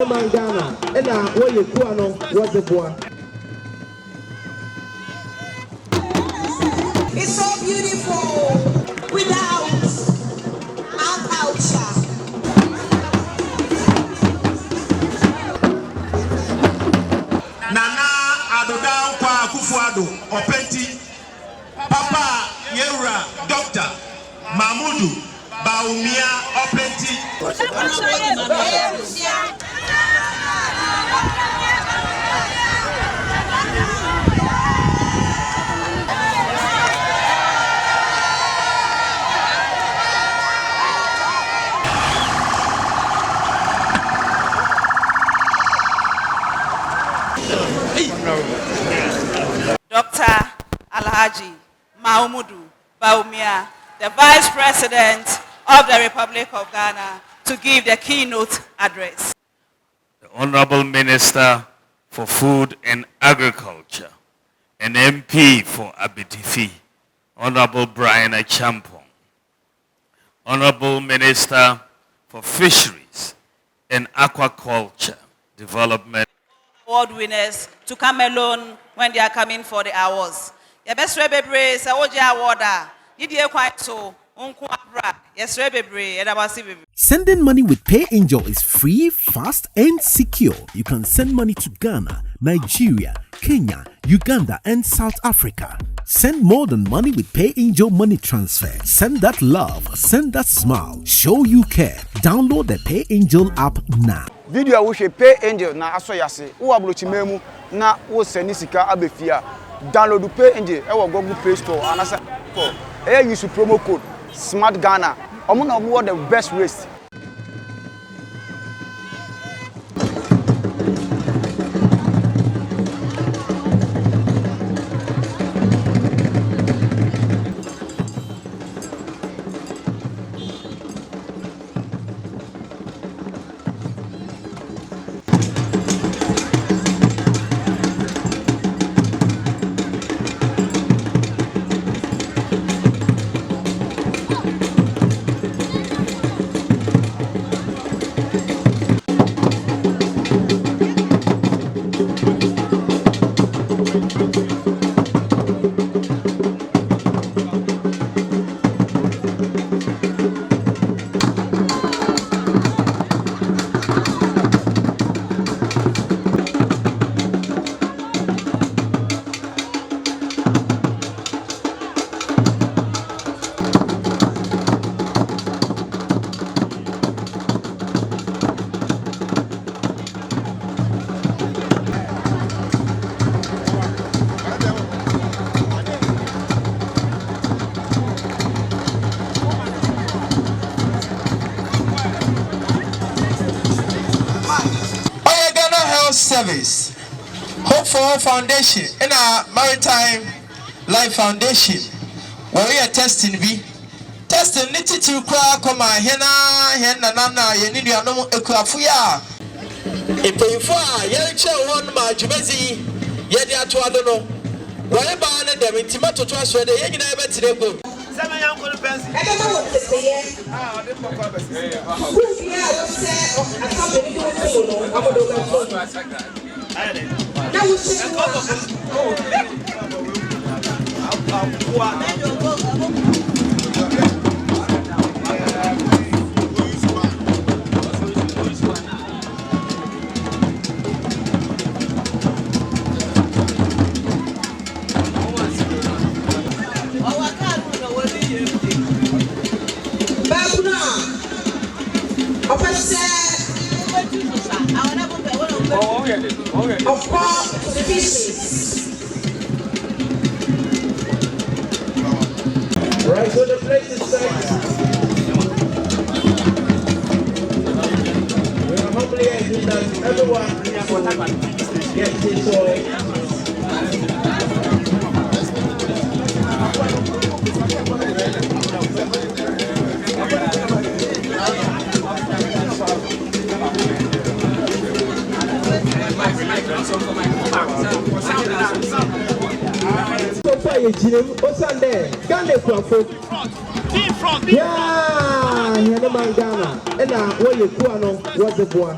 Ghana, and Ayekoo was the boy. It's so beautiful without our culture. Nana Adodan Kwa Kufuado Openti Papa Yewra Doctor Mahamudu Bawumia Openti. Dr. Alhaji Mahamudu Bawumia, the Vice President of the Republic of Ghana, to give the keynote address. The Honorable Minister for Food and Agriculture, and MP for Abitifi, Honorable Brian Achampong, Honorable Minister for Fisheries and Aquaculture Development. Award winners to come alone when they are coming for the awards. The best bebre say oje award a didie kwan so onko abra yesre bebre and abasi bebre. Sending money with PayAngel is free, fast, and secure. You can send money to Ghana, Nigeria, Kenya, Uganda, and South Africa. Send more than money with PayAngel money transfer. Send that love, send that smile. Show you care. Download the PayAngel app now. Video we should PayAngel na asoyase. Wo abrochimemu na wo send sika abefia. Download the PayAngel e wo Google Play Store and asa for. Use promo code Smart Ghana. I'm gonna award the best race. Service, Hope for All Foundation, and our Maritime Life Foundation. Where we are testing niti to kwa koma hena nana yenidi anomu ekuafuya. Ipeifua yenche one ma jumezi yedi atu adono. Where ba dem intima to aswe de yenyi na ebe tirego. Seven young pensi. I don't know what to say. Ah, I didn't know what to say. Who's here? I can't believe it. I'm going to go. Now we see of all species. Right, so the place is set. We are humbly asking that everyone gets his oil. Yeah, Ghana, and Ayekoo was the boy.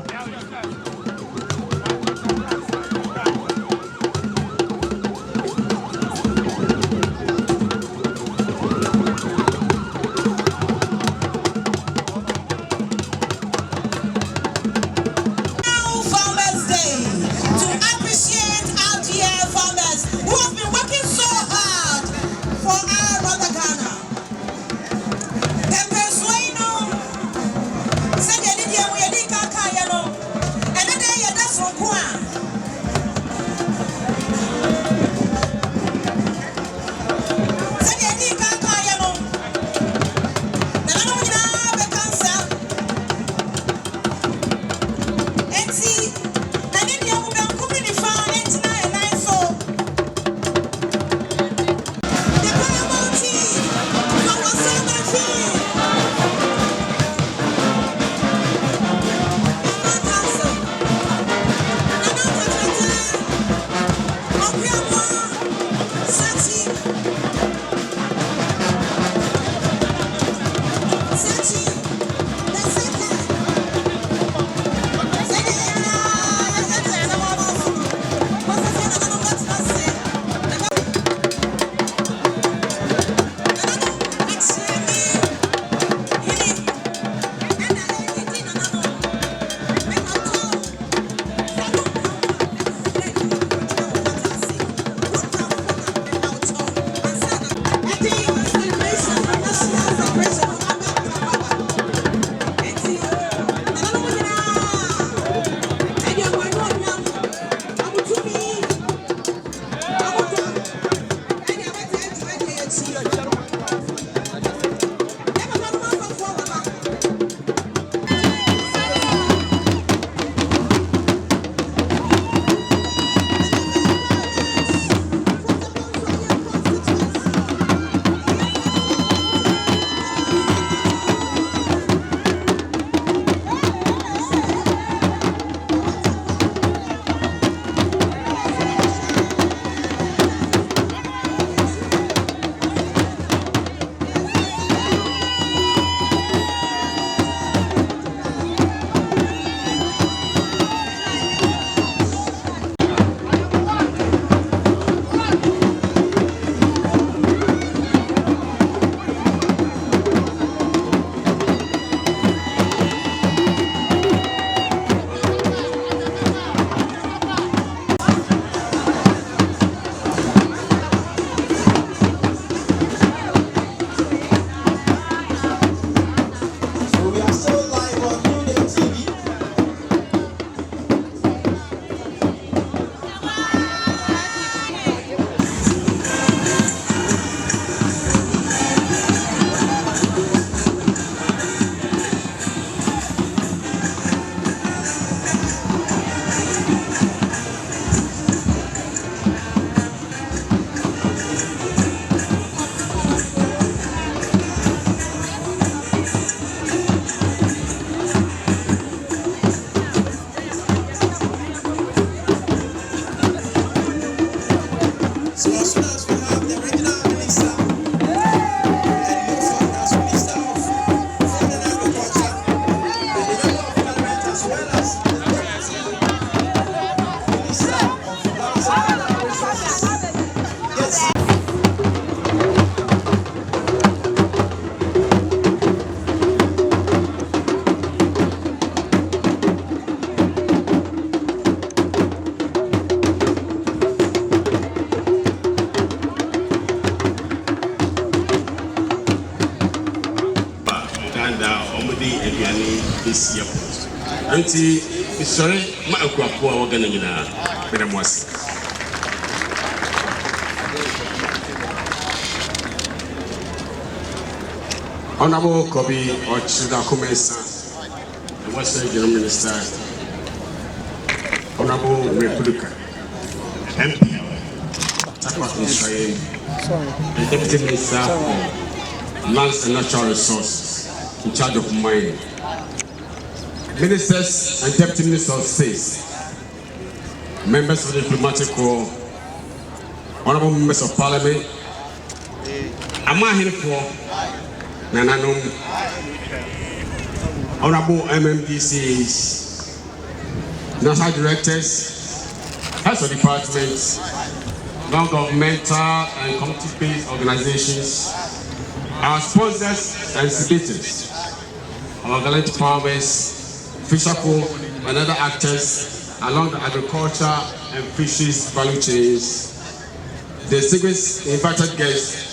this year. Auntie, sorry, Miraku Akua Waganina, Benamas. Honorable Kobi or Chida Kumesa, the Western General Minister, Honorable Republican, MP, Tarkwa Israel, the Deputy Minister for Lands and Natural Resources, in charge of mining, Ministers and Deputy Ministers of State, members of the diplomatic corps, Honorable Members of Parliament, Amahinefo, Nananum, Honorable MMDCs, National Directors, Heads of Departments, non-governmental and community-based organizations, our sponsors and exhibitors, our gallant farmers, fisherfolks, and other actors along the agriculture and fisheries value chains, the distinguished invited guests,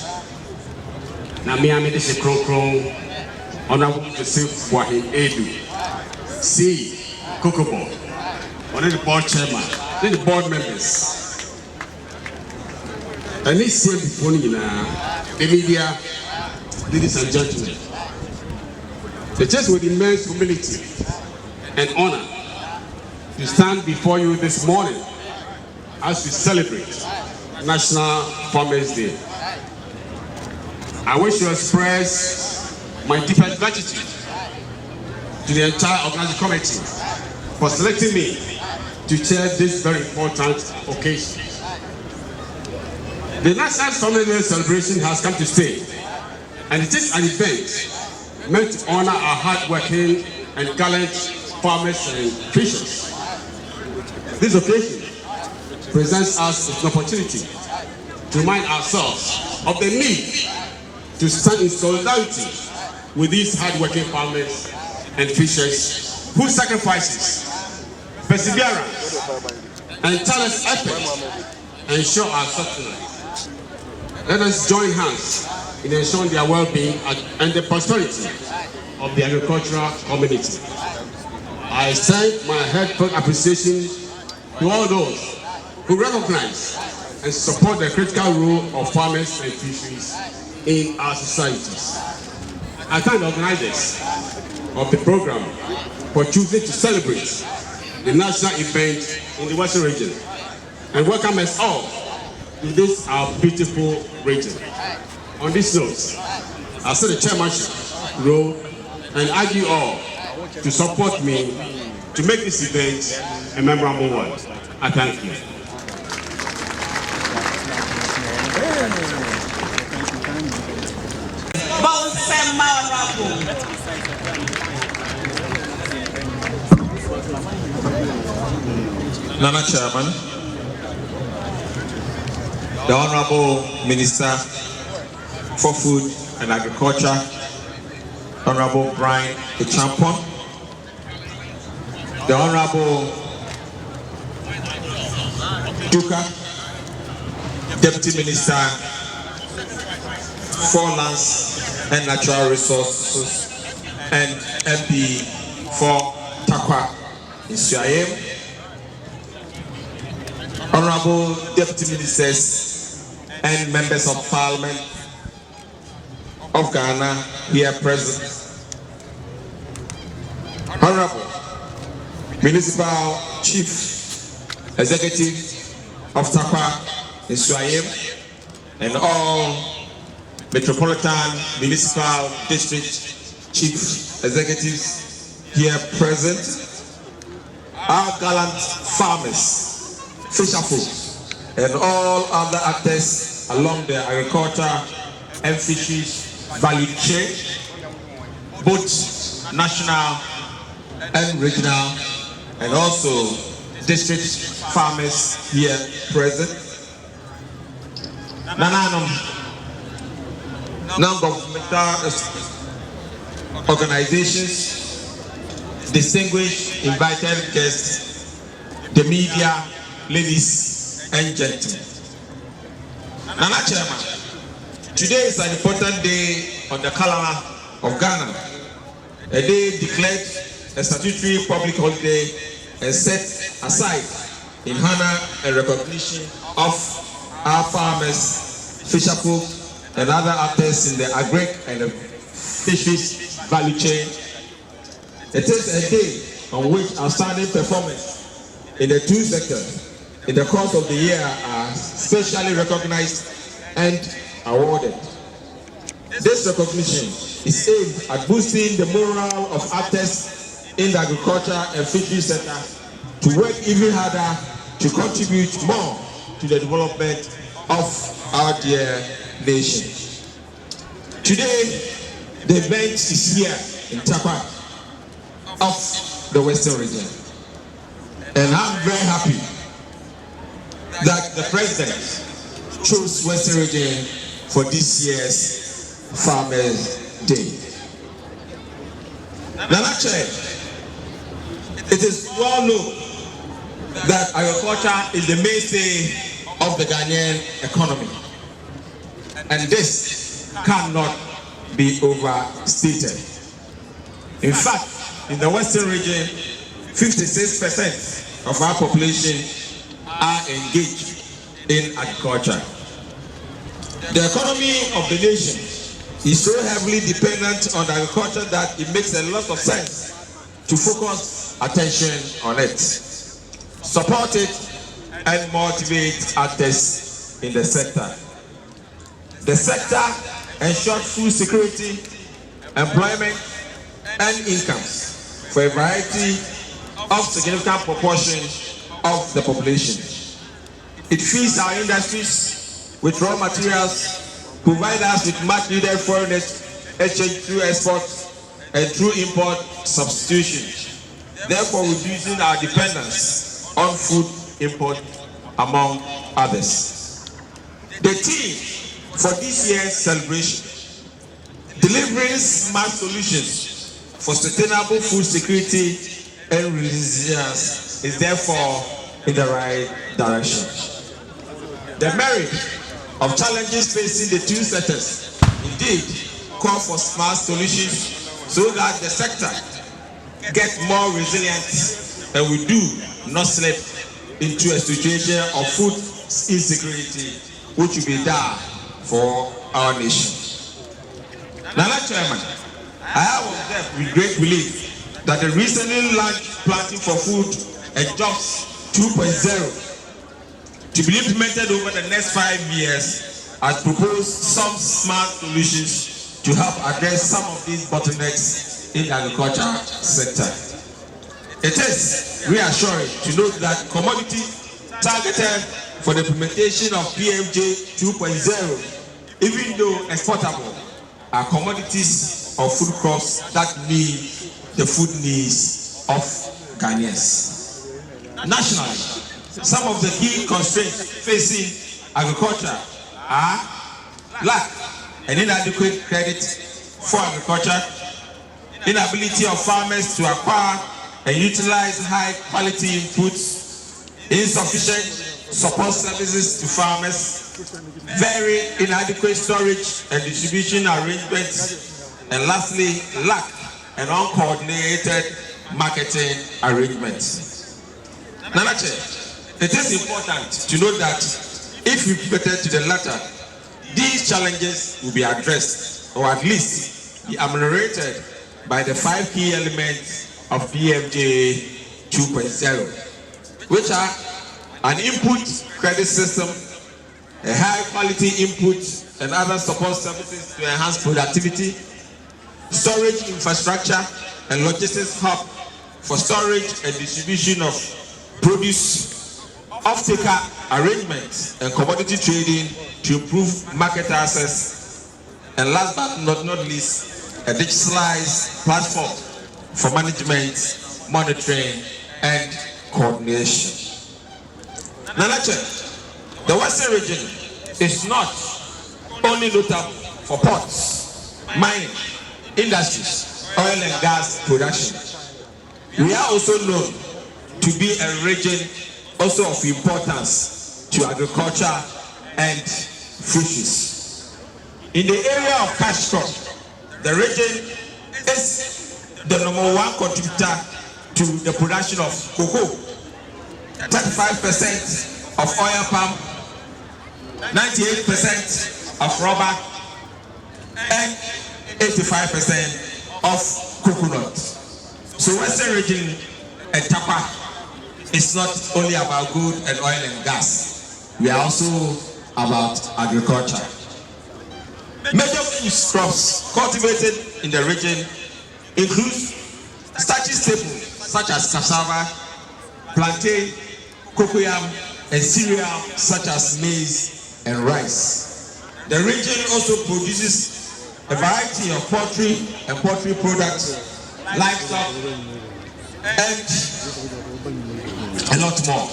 Namiami de Shekron, Honorable Joseph Wahid Edu, C. Kokobo, one of the board chairman, then the board members. And this same before the media, ladies and gentlemen, it is with immense humility and honor to stand before you this morning as we celebrate National Farmers Day. I wish to express my deepest gratitude to the entire organizing committee for selecting me to chair this very important occasion. The National Farmers Day celebration has come to stay, and it is an event meant to honor our hard-working and gallant farmers and fishers. This occasion presents us with an opportunity to remind ourselves of the need to stand in solidarity with these hard-working farmers and fishers whose sacrifices, perseverance, and tireless effort ensure our sustenance. Let us join hands in ensuring their well-being and the prosperity of the agricultural community. I extend my heartfelt appreciation to all those who recognize and support the critical role of farmers and fisheries in our societies. I thank the organizers of the program for choosing to celebrate the national event in the Western region and welcome us all to this our beautiful region. On this note, I set the chairmanship role and urge you all to support me to make this event a memorable one. I thank you. Nana Chairman, the Honorable Minister for Food and Agriculture, Honorable Brian Echampon, the Honorable Duka, Deputy Minister for Lands and Natural Resources and MP for Tarkwa in Suayem, Honorable Deputy Ministers and Members of Parliament of Ghana here present, Honorable Municipal Chief Executive of Tarkwa in Suayem, and all Metropolitan Municipal District Chief Executives here present, our gallant farmers, fisherfolks, and all other actors along the agriculture and fisheries value chain, both national and regional, and also district farmers here present. Non-governmental organizations, distinguished invited guests, the media, ladies and gentlemen. Nana Chairman, today is an important day on the calendar of Ghana, a day declared a statutory public holiday and set aside in honor and recognition of our farmers, fisherfolks, and other actors in the agric and the fisheries value chain. It is a day on which outstanding performance in the two sectors in the course of the year are specially recognized and awarded. This recognition is aimed at boosting the morale of actors in the agriculture and fisheries sector to work even harder to contribute more to the development of our dear nation. Today, the event is here in Tarkwa of the Western region. And I'm very happy that the president chose Western region for this year's Farmers' Day. Now, actually, it is well known that agriculture is the mainstay of the Ghanaian economy. And this cannot be overstated. In fact, in the Western region, 56% of our population are engaged in agriculture. The economy of the nation is so heavily dependent on agriculture that it makes a lot of sense to focus attention on it, support it, and motivate actors in the sector. The sector ensures food security, employment, and incomes for a variety of significant proportion of the population. It feeds our industries with raw materials, provides us with much needed foreign exchange through exports and through import substitution, therefore reducing our dependence on food import, among others. The theme for this year's celebration, delivering smart solutions for sustainable food security and resilience, is therefore in the right direction. The merit of challenges facing the two sectors indeed call for smart solutions so that the sector gets more resilient and we do not slip into a situation of food insecurity, which will be dire for our nation. Now, Chairman, I have observed with great relief that the recently launched Planting for Food and Jobs 2.0 to be implemented over the next 5 years has proposed some smart solutions to help address some of these bottlenecks in the agriculture sector. It is reassuring to note that commodities targeted for the implementation of PMJ 2.0, even though exportable, are commodities or food crops that meet the food needs of Ghanaians. Nationally, some of the key constraints facing agriculture are lack and inadequate credit for agriculture, inability of farmers to acquire and utilize high quality inputs, insufficient support services to farmers, very inadequate storage and distribution arrangements, and lastly, lack and uncoordinated marketing arrangements. Nanache, it is important to note that if we pivot to the latter, these challenges will be addressed, or at least be ameliorated by the 5 key elements of PMJ 2.0, which are an input credit system, a high quality input and other support services to enhance productivity, storage infrastructure and logistics hub for storage and distribution of produce, off-taker arrangements and commodity trading to improve market access, and last but not least, a digitalized platform for management, monitoring, and coordination. Nanache, the Western region is not only notable for ports, mining, industries, oil and gas production. We are also known to be a region also of importance to agriculture and fisheries. In the area of cash crop, the region is the #1 contributor to the production of cocoa, 35% of oil palm, 98% of rubber, and 85% of coconut. So Western region and Tarkwa is not only about gold and oil and gas. We are also about agriculture. Major food crops cultivated in the region include starchy staples such as cassava, plantain, cocoyam, and cereal such as maize and rice. The region also produces a variety of poultry and poultry products, livestock, and a lot more.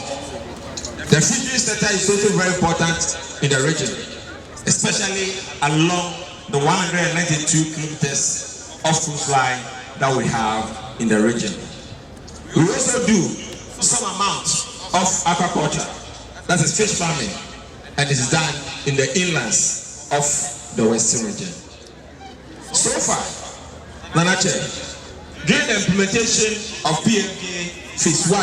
The fishery sector is also very important in the region, especially along the 192 kilometers of coastline that we have in the region. We also do some amount of aquaculture, that is fish farming, and it is done in the inlands of the Western region. So far, Nanache, during the implementation of PMJ Phase 1,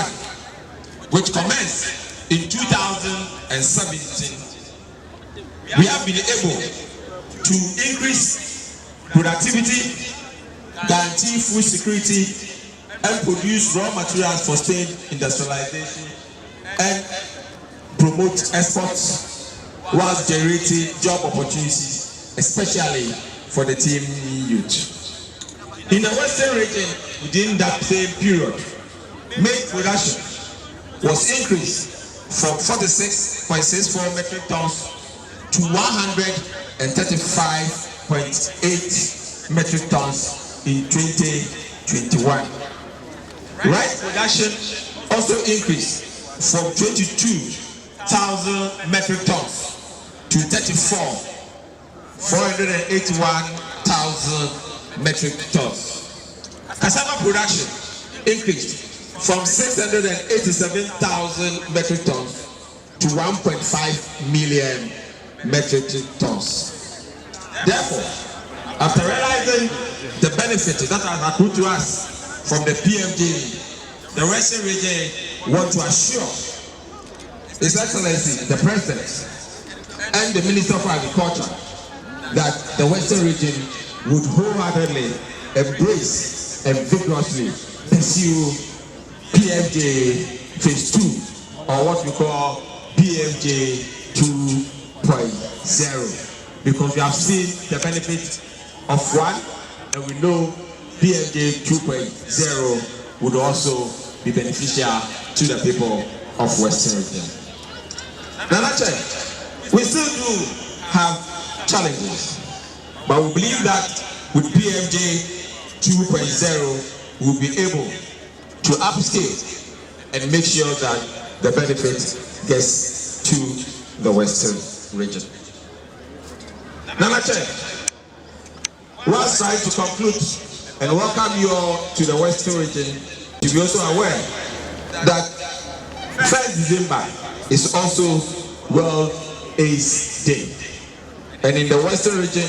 which commenced in 2017, we have been able to increase productivity, guarantee food security, and produce raw materials for sustained industrialization and promote exports whilst generating job opportunities, especially for the team youth. In the Western region, within that same period, maize production was increased from 46.64 metric tons to 135.8 metric tons in 2021. Rice production also increased from 22,000 metric tons to 481,000 metric tons. Cassava production increased from 687,000 metric tons to 1.5 million metric tons. Therefore, after realizing the benefits that are accrued to us from the PMJ, the Western region want to assure His Excellency, the President, and the Minister of Agriculture that the Western region would wholeheartedly embrace and vigorously pursue PMJ Phase 2, or what we call PMJ 2.0, because we have seen the benefit of one, and we know PMJ 2.0 would also be beneficial to the people of Western region. Nanache, we still do have challenges, but we believe that with PMJ 2.0, we'll be able to upscale and make sure that the benefit gets to the Western region. Nanache, whilst trying to conclude and welcome you all to the Western region, to be also aware that 1st December is also World AIDS Day. And in the Western region,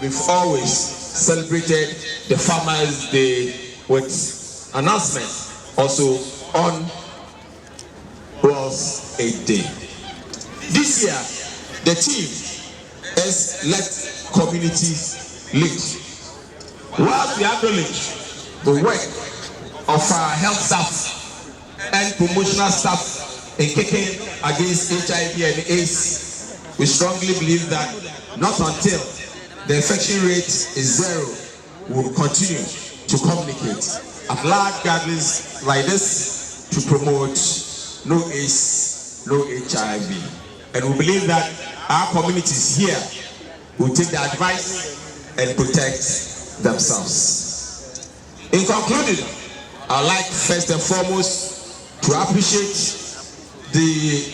we've always celebrated the Farmers' Day with announcements also on World AIDS Day. This year, the team is Let Communities Lead. Whilst we acknowledge the work of our health staff and promotional staff in kicking against HIV and AIDS, we strongly believe that not until the infection rate is zero, we will continue to communicate at large gatherings like this to promote no AIDS, no HIV. And we believe that our communities here will take the advice and protect themselves. In concluding, I'd like first and foremost to appreciate the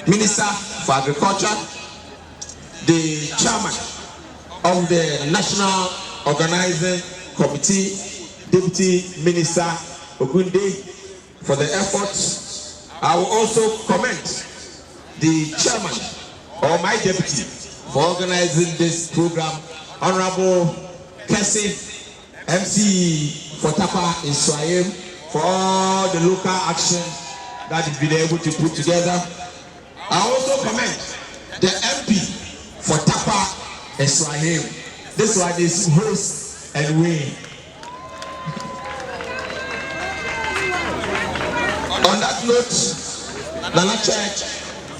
Minister for Agriculture, the Chairman of the National Organizing Committee, Deputy Minister Ogunde, for the efforts. I will also commend the Chairman or my Deputy for organizing this program, Honorable Kessie, MC for Tarkwa in Swahili, for all the local action that he's been able to put together. I also commend the MP for Tarkwa and Swahili. This one is host and win. On that note, Nana Church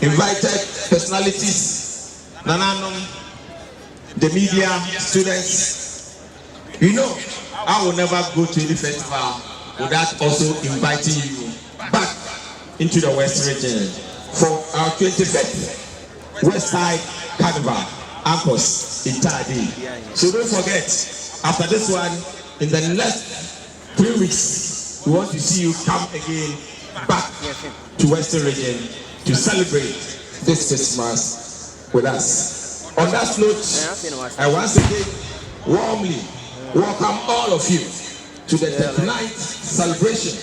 invited personalities, Nananum, the media, students. You know, I will never go to any festival without also inviting you back into the West region for our 25th West Side Carnival, Ankos, in Tadi. So don't forget, after this one, in the next 3 weeks, we want to see you come again back to Western region to celebrate this Christmas with us. On that note, I once again warmly welcome all of you to the 39th celebration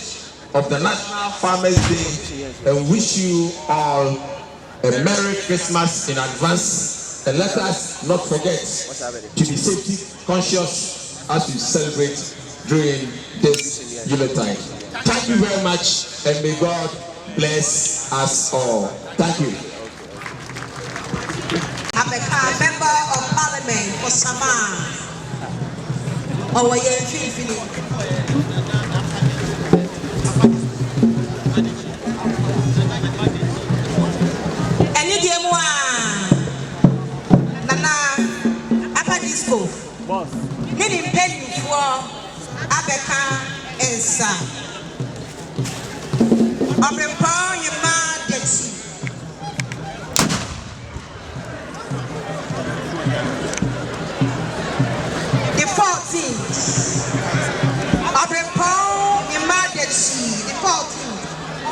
of the National Farmers Day and wish you all a Merry Christmas in advance. And let us not forget to be safety conscious as we celebrate during this Yuletide. Thank you very much, and may God bless us all. Thank you. I'm a member of Parliament for Sama. Oh, any day more. Nana, Apa Disco. Boss. Many penny for Abeka and Sa. I'm a pound your market. The 14th. I'm a pound your market. The 14th.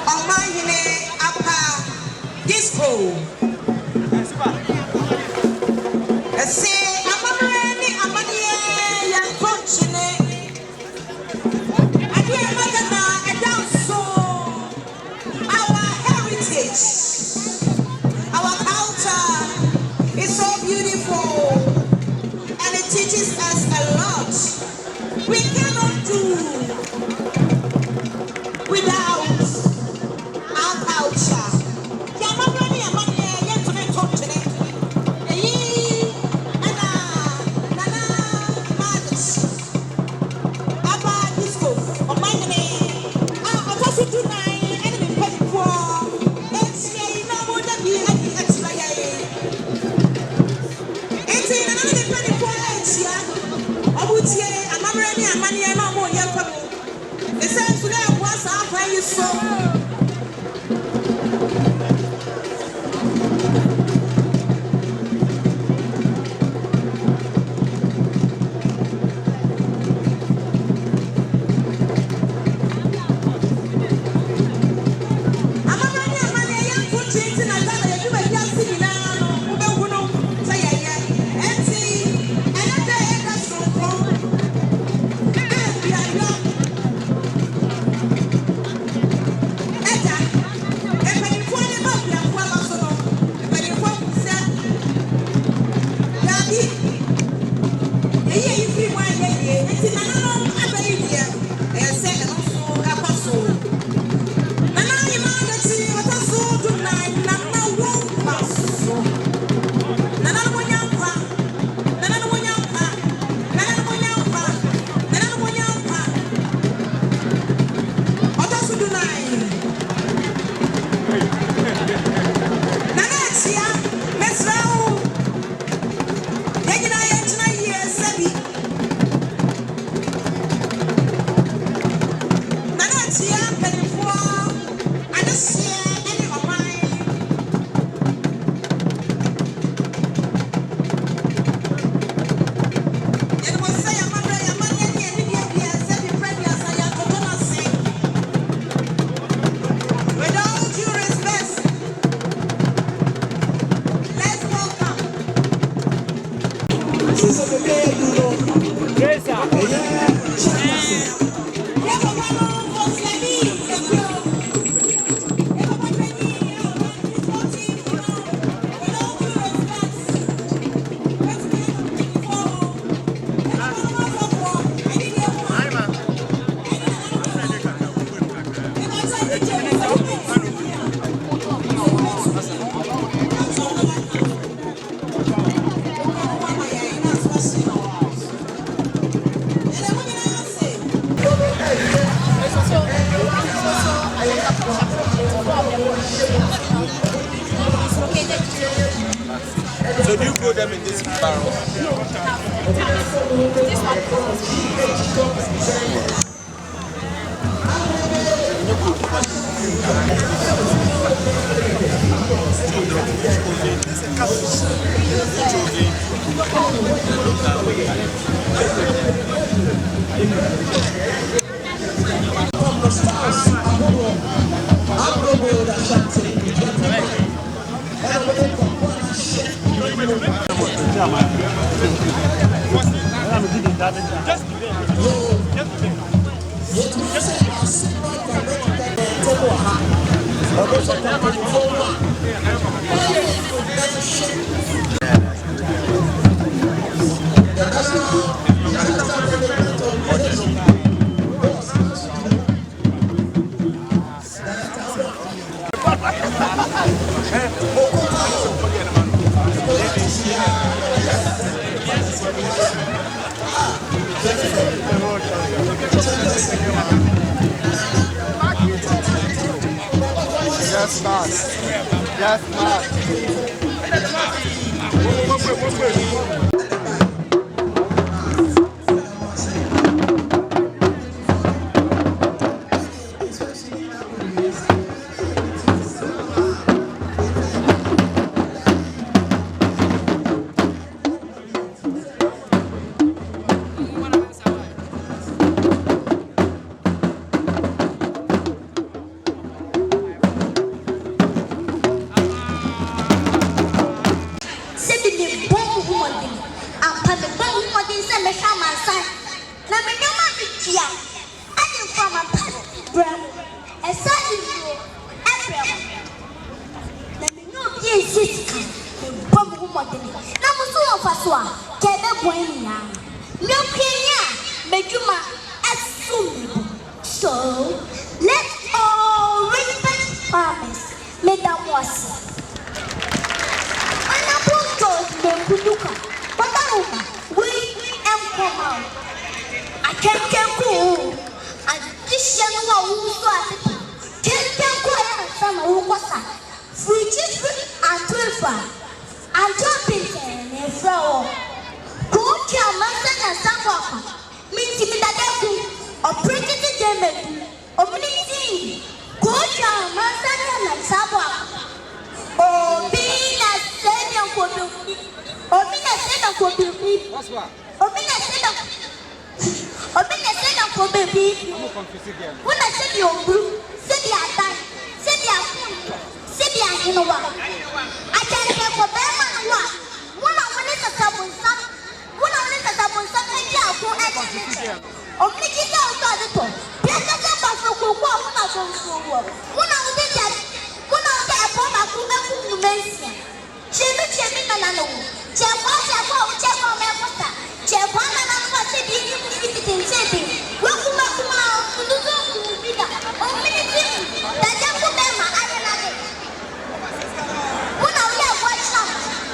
On my name, Apa Disco. I say, I'm ready. I'm ready. I'm fortunate. I do a dance song. Our heritage, our culture is so beautiful, and it teaches us a lot. We cannot do without our culture. So do you grow them in this barrel? Just not. Just not. So, let's all respect farmers. Make them was. And I put those Kuduka. But we am come out. I can't get cool. And this young one who saw it. Can't go and some who was that. Free and 12 and jumping and flower. Go to your master and some means to be that or pretty damage or bleeding. Go to your master and some or being a savior for the or being a savior for the people. Or being a savior for the people. When I said your group, say they are dying, say they are food, say they are in a while. I can't care for them and what. One of them is a double son. One of them is a double son. I can't go at it. Or make it out of the top. Let us have a food. One of them is that. One of them is a woman who makes it. Chemi Manano. Chema Mepota. Chema Manano said you in city. Wakuma, Uduga, Ominitim, Tajaku Bema, Ayanade. One of them watch up.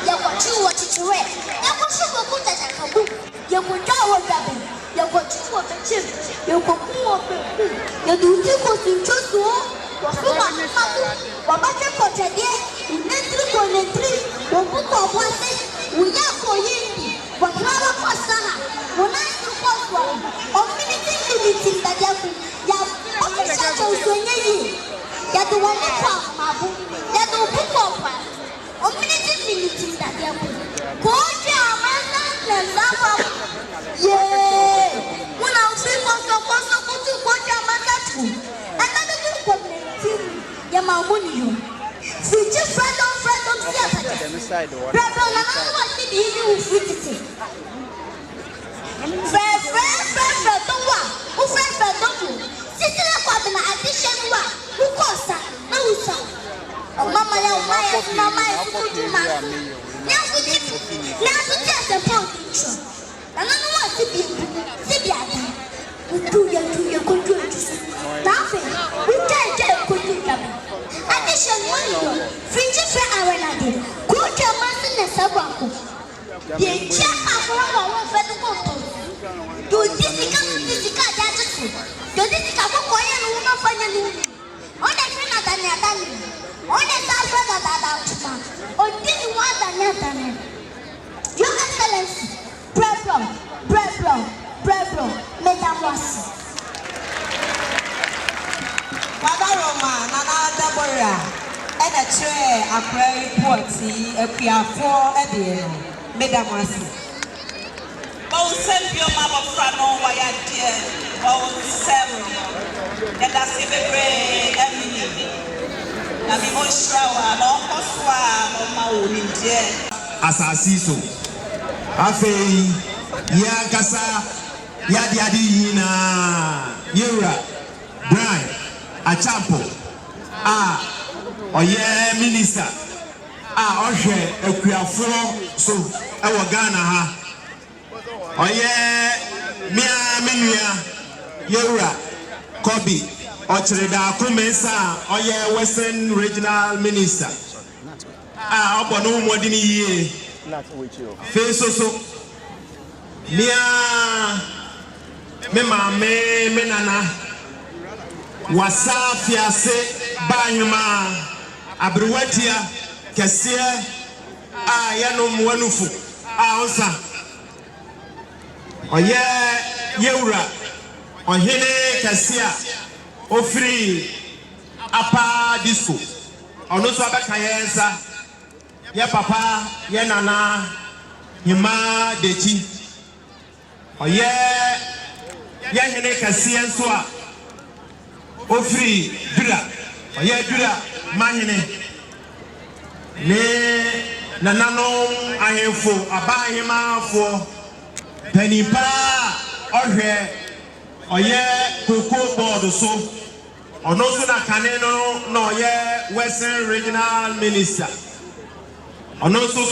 You watch you what it read. You watch you go put as a kabu. You go down with Gabi. You go to what the chip. You go cool up. You do people to choose to all. Wabate kote unentri konentri wabuko wase uyako yindi waklawa kwa sana unaitu kwa kwa omiliti unity ndajaku ya ofisha uswenyeyi ya duwane kwa mabu ya dubuko kwa omiliti unity ndajaku koje amasa nenzama yee una usiko sokoso kutu koje amasa tu another community ya Mahamudu. Future freedom theater. Brother, I want to be you with it. Friend, don't want. Who friend, don't you? Sister, I'm an addition. Who costs that? No, sir. Oh, Mama, Mama, now we just a point. And I don't want to be do your control. Nothing. We can't get a control. Addition money. Future friend, go to a master and Sabaku. The check for our federal. Do this attitude. Do this Kapoyan woman finally. On the friend than your daddy. On the side brother that or didn't want another. Your Excellency, Brebron, Madam Wasi. Father Roma, Nana Daboria, and a chair, a prayer report, a prayer for a dear, Madam Wasi. Both send your mama from why I dear, both several, and that's if a great Emily. I mean, on shower, no Oswa, no Maui, dear. Asasiso. Afei, ya kasa, ya diadi na Yura, Brian, Achampo, oye minister, oshe ekuafo so ewo Ghana ha. Oye mia menua Yura, Kobi, Ochreda Kumensa, oye Western Regional Minister. Obono modini ye. Face so mia me mame me nana wasafia se banyuma abruwatia kese yanom wanufu onsa oye Yewura ohene kese ofiri apa disco ono so abeka yensa ye papa ye nana hima dechi oye ye hene kase nso a ofiri dura oye dura mahene ne nananom ahemfo abahema fo panipa ohwe oye koko board so ono so na kane no oye Western Regional Minister ono so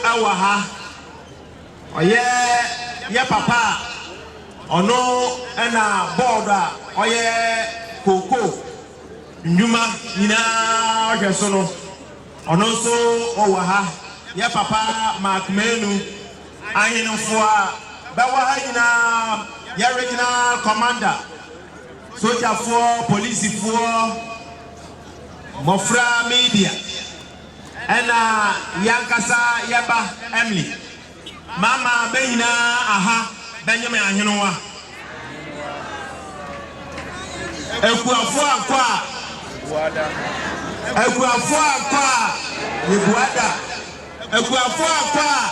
awa ha oye ye papa ono na board a oye koko nduma nyina ohwe so no ono so owa ha ye papa makmenu ahinfo a bawa ha nyina ye regional commander soldier for police for mofra media ena yankasa yeba Emily mama behina aha benyame ahenowa ekuafo akwa yebuada ekuafo akwa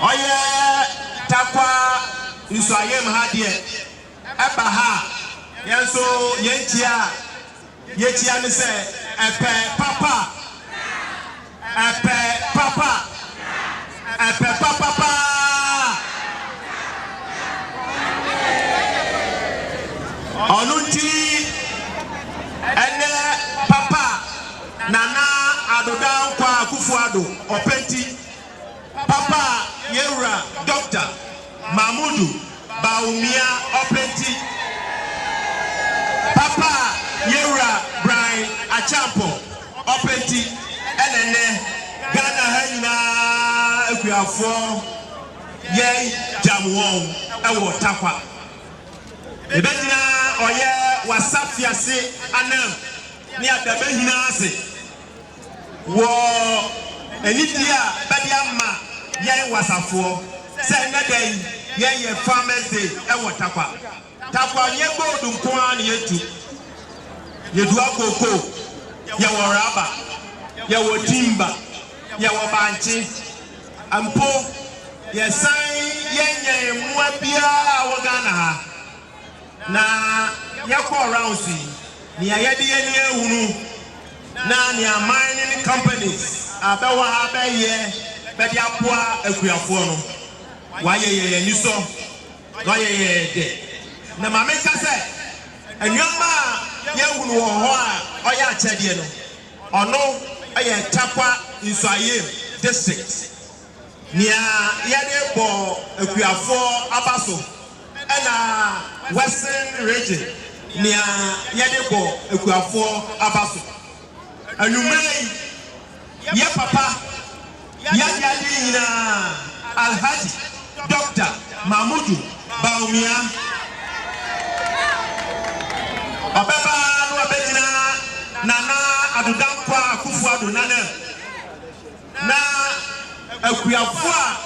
oye Tarkwa isayem ha de eba ha yenso yetia ni se epe papa onunti ene papa nana adodan kwa Kufuado openti papa Yewura Dr. Mahamudu Bawumia openti papa Yewura Brian Achampo openti enene Ghana hanyina ekuafo ye jamwon ewo Tarkwa ebedina oye wasafiase anam ni adabehina ase wo enidia badiama ye wasafo se na day ye farmers day ewo Tarkwa ye gold nkoa ni yetu yedu akoko ye wo raba ye wo timba ye wo banchi ampo ye san ye mua bia wo Ghana ha na yako around see ni ayede ye ni ehunu na ni mining companies abawa abaye bedi apoa akuafo no waye ni so waye de na mama ka se enwama ye hunu wo ho a oya achede no ono aye Tarkwa Nsayem district ni yede bo akuafo abaso na Western region ni yedebo ekuafo abaso anumai ye papa yadi na Alhaji Dr. Mahamudu Bawumia ababa no abedina nana adodan kwa Kufuado nana na Akuafua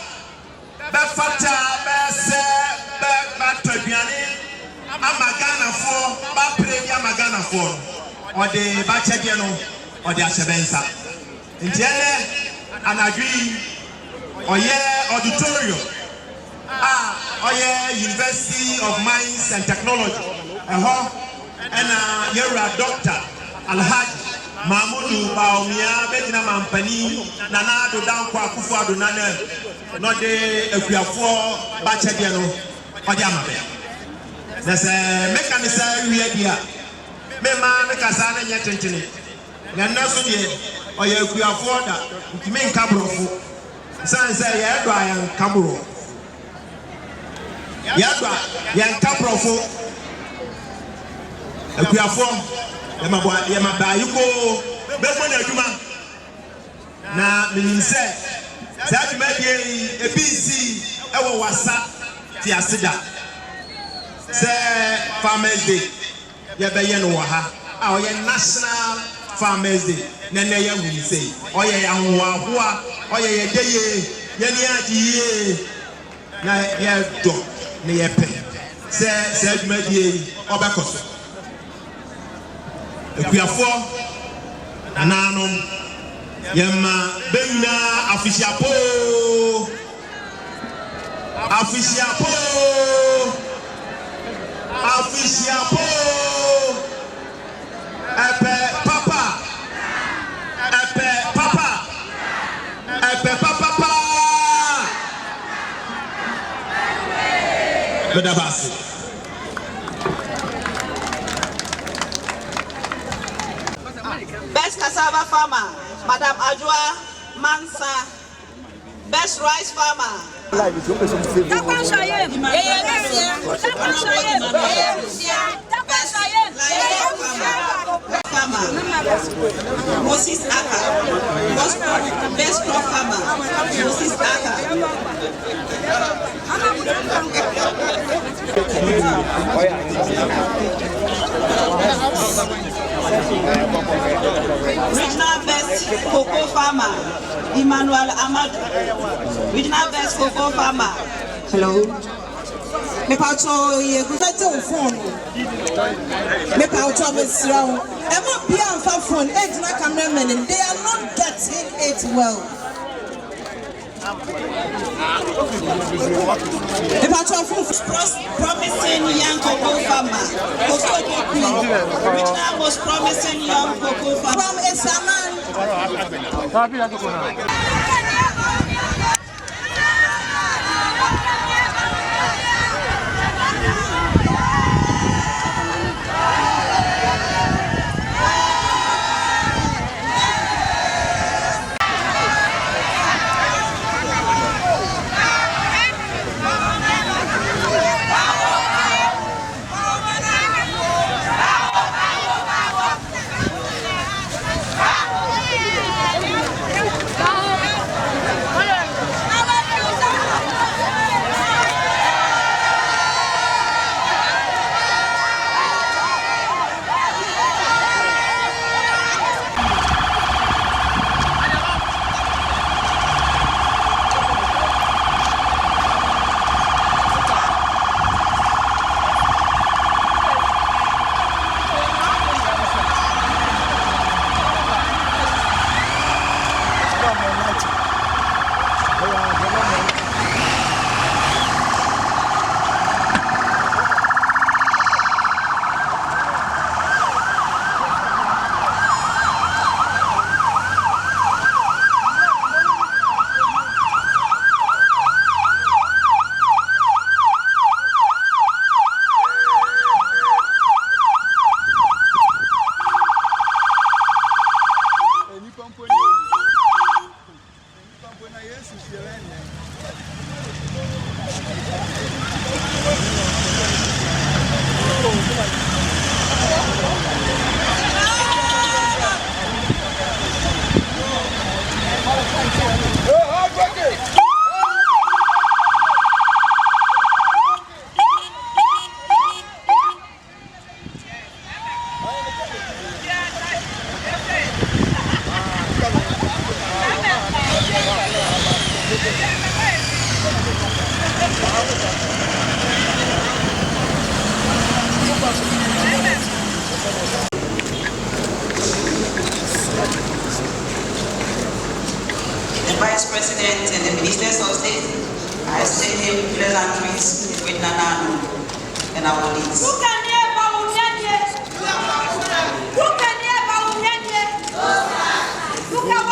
befata bese batoduane amagana fo ba premi amagana fo ode ba chede no ode ahyebensa ntiene anadwi oye auditorium oye University of Mines and Technology and you're a doctor Alhaji Mahamudu Bawumia Bedina Mampani Nana do down kwa kufu ado nana no de akuafo ba chede no ode amabe na se meka me say wi dia me ma me kasa na nya tentene na naso de oye akuafo da ntime nkabrofo san say ye do ayan kabro ya do yan kabrofo akuafo ya maba Ayekoo befo na adwuma na minse sa adwuma die ebisi ewo wasa ti aseda se Farmers Day ya beye no ha oye National Farmers Day na na ya wunse oye ya hoahoa oye ye deye ye ni ajiye na ye do na ye pe se adwuma die obekoso Akuafo ananom yema beuna afisiapo epe papa Bedabasi Best cassava farmer, Madam Ajua Mansa. Best rice farmer. Farmer. Moses Aka. Best crop farmer. Moses Aka. Regional best cocoa farmer, Emmanuel Amadou. Regional best cocoa farmer. Hello. Me pacho ye gufete phone. Me pacho me sirawo. E mo bia amfa phone, e dina cameraman, they are not getting it well. The pacho phone promising young cocoa farmer. Cocoa queen. Regional most promising young cocoa farmer. From Esaman. President and the Ministers of State, I extend him pleasantries with Nana and our leaders. Who can hear Bawumia? Who can hear Bawumia? Who can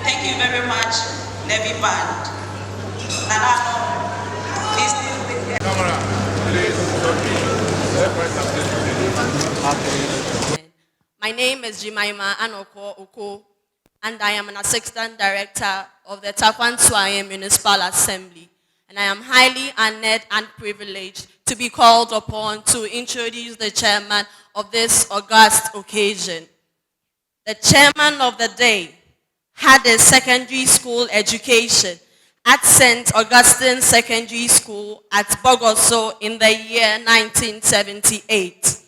Thank you very much, Levy Band. Nana, please deal My name is Jemima Ayekoo, and I am an assistant director of the Tarkwa Municipal Assembly. And I am highly honored and privileged to be called upon to introduce the chairman of this august occasion. The chairman of the day had a secondary school education at St. Augustine Secondary School at Bogoso in the year 1978.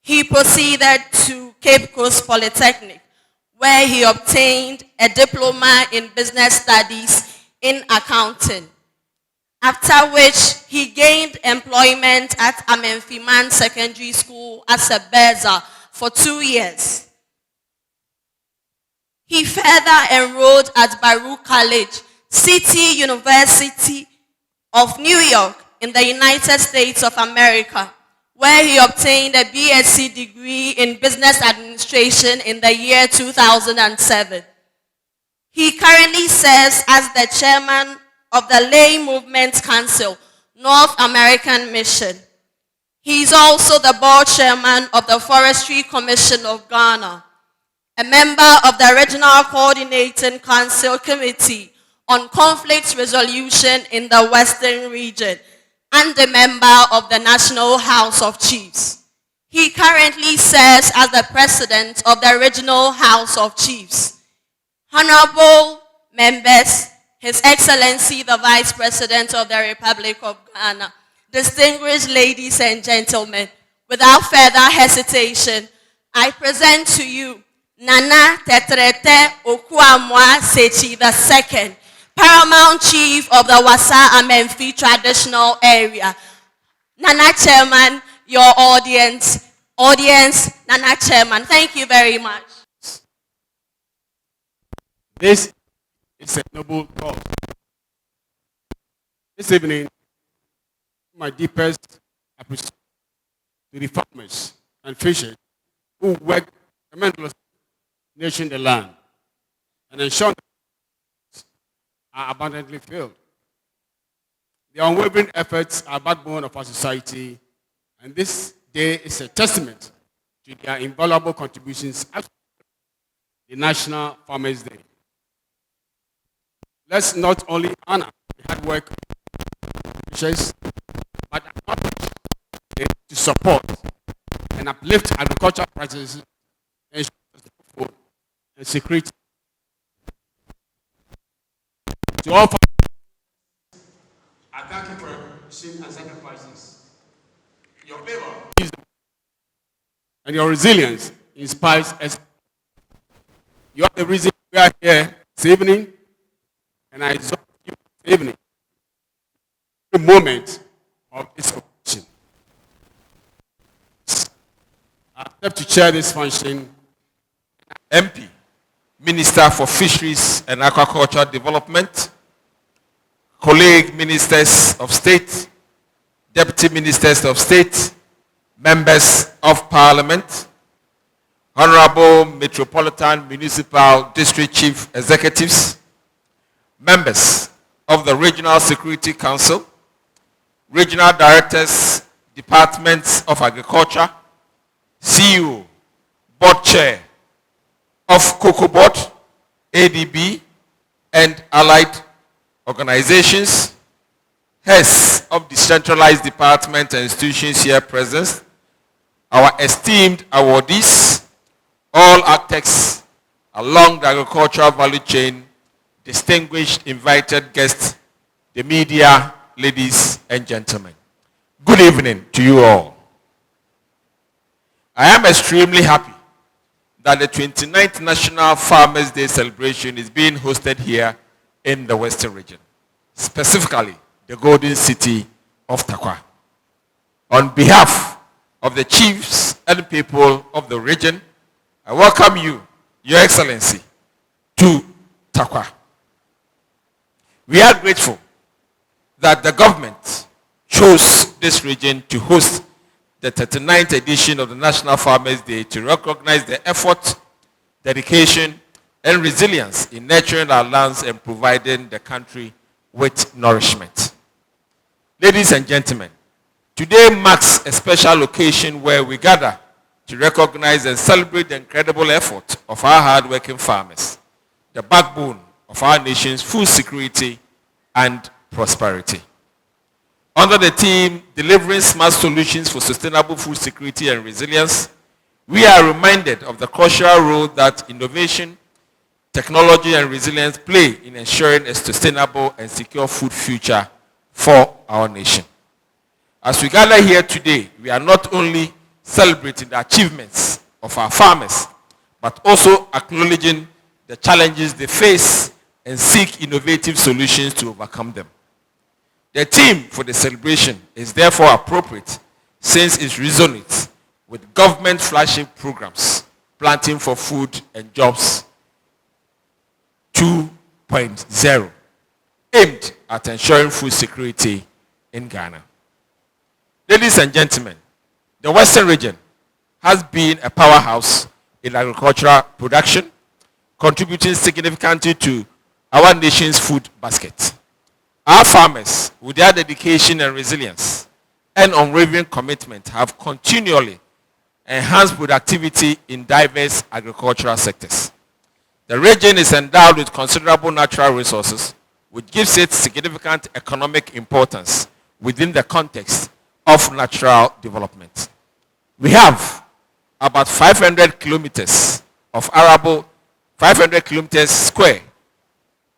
He proceeded to Cape Coast Polytechnic, where he obtained a diploma in business studies in accounting, after which he gained employment at Amenfiman Secondary School as a bursar for 2 years. He further enrolled at Baruch College, City University of New York in the United States of America, where he obtained a BSc degree in business administration in the year 2007. He currently serves as the chairman of the Lay Movement Council, North American Mission. He is also the board chairman of the Forestry Commission of Ghana, a member of the Regional Coordinating Council Committee on Conflict Resolution in the Western Region, and a member of the National House of Chiefs. He currently serves as the president of the Regional House of Chiefs. Honorable members, His Excellency the Vice President of the Republic of Ghana, distinguished ladies and gentlemen, without further hesitation, I present to you Nana Tetrete Okuamwa Sechi II, Paramount Chief of the Wasa Amenfi Traditional Area. Nana Chairman, your audience, Nana Chairman, thank you very much. This is a noble cause. This evening, my deepest appreciation to the farmers and fishers who work tremendously nation the land and ensure that are abundantly filled. Their unwavering efforts are backbone of our society, and this day is a testament to their invaluable contributions at the National Farmers' Day. Let's not only honor the hard work of fishers, but acknowledge to support and uplift agricultural practices and food and security. To all farmers, I thank you for your sin and sacrifices. Your favor and your resilience inspires us. You are the reason we are here this evening, and I saw you this evening. The moment of this occasion. I have to chair this function. MP, Minister for Fisheries and Aquaculture Development, colleague ministers of state, deputy ministers of state, members of parliament, honorable metropolitan municipal district chief executives, members of the Regional Security Council, regional directors, departments of agriculture, CEO, board chair of Cocoa Board, ADB, and allied organizations, heads of decentralized departments and institutions here present, our esteemed awardees, all architects along the agricultural value chain, distinguished invited guests, the media, ladies and gentlemen. Good evening to you all. I am extremely happy that the 29th National Farmers' Day celebration is being hosted here in the Western region, specifically the golden city of Tarkwa. On behalf of the chiefs and people of the region, I welcome you, Your Excellency, to Tarkwa. We are grateful that the government chose this region to host the 39th edition of the National Farmers' Day to recognize the effort, dedication, and resilience in nurturing our lands and providing the country with nourishment. Ladies and gentlemen, today marks a special occasion where we gather to recognize and celebrate the incredible effort of our hard-working farmers, the backbone of our nation's food security and prosperity. Under the theme, Delivering Smart Solutions for Sustainable Food Security and Resilience, we are reminded of the crucial role that innovation, technology, and resilience play in ensuring a sustainable and secure food future for our nation. As we gather here today, we are not only celebrating the achievements of our farmers, but also acknowledging the challenges they face and seek innovative solutions to overcome them. The theme for the celebration is therefore appropriate since it resonates with government flagship programs, Planting for Food and Jobs 2.0, aimed at ensuring food security in Ghana. Ladies and gentlemen, the Western region has been a powerhouse in agricultural production, contributing significantly to our nation's food basket. Our farmers, with their dedication and resilience and unwavering commitment, have continually enhanced productivity in diverse agricultural sectors. The region is endowed with considerable natural resources, which gives it significant economic importance within the context of natural development. We have about 500 kilometers of arable, 500 kilometers square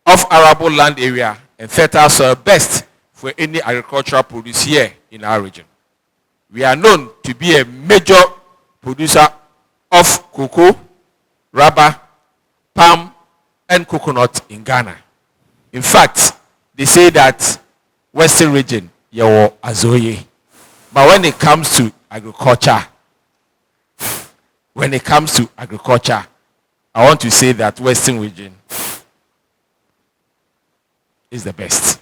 of arable land area and fertile soil, best for any agricultural produce here in our region. We are known to be a major producer of cocoa, rubber, palm, and coconut in Ghana. In fact, they say that Western region, yawo azoye. But when it comes to agriculture, I want to say that Western region is the best.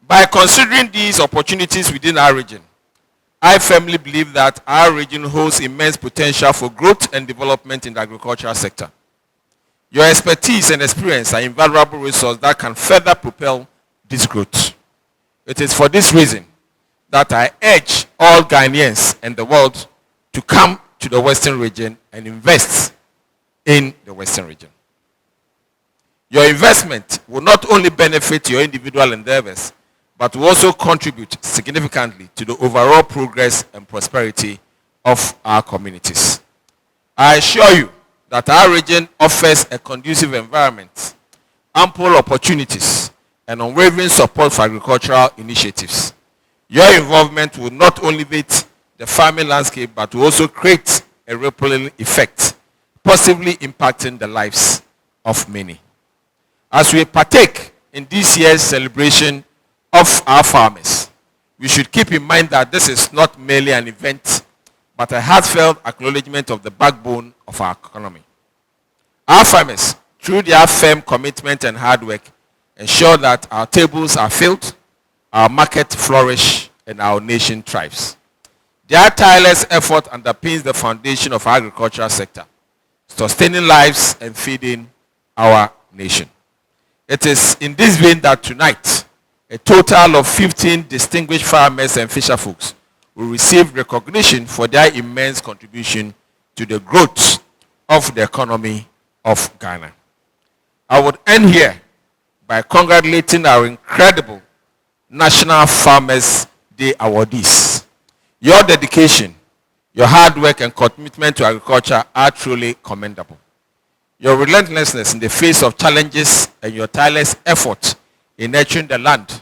By considering these opportunities within our region, I firmly believe that our region holds immense potential for growth and development in the agricultural sector. Your expertise and experience are invaluable resources that can further propel this growth. It is for this reason that I urge all Ghanaians and the world to come to the Western region and invest in the Western region. Your investment will not only benefit your individual endeavors, but will also contribute significantly to the overall progress and prosperity of our communities. I assure you that our region offers a conducive environment, ample opportunities, and unwavering support for agricultural initiatives. Your involvement will not only elevate the farming landscape, but to also create a rippling effect, positively impacting the lives of many. As we partake in this year's celebration of our farmers, we should keep in mind that this is not merely an event, but a heartfelt acknowledgement of the backbone of our economy. Our farmers, through their firm commitment and hard work, ensure that our tables are filled, our market flourish, and our nation thrives. Their tireless effort underpins the foundation of our agricultural sector, sustaining lives and feeding our nation. It is in this vein that tonight, a total of 15 distinguished farmers and fisherfolks will receive recognition for their immense contribution to the growth of the economy of Ghana. I would end here by congratulating our incredible National Farmers Day awardees. Your dedication, your hard work and commitment to agriculture are truly commendable. Your relentlessness in the face of challenges and your tireless effort in nurturing the land,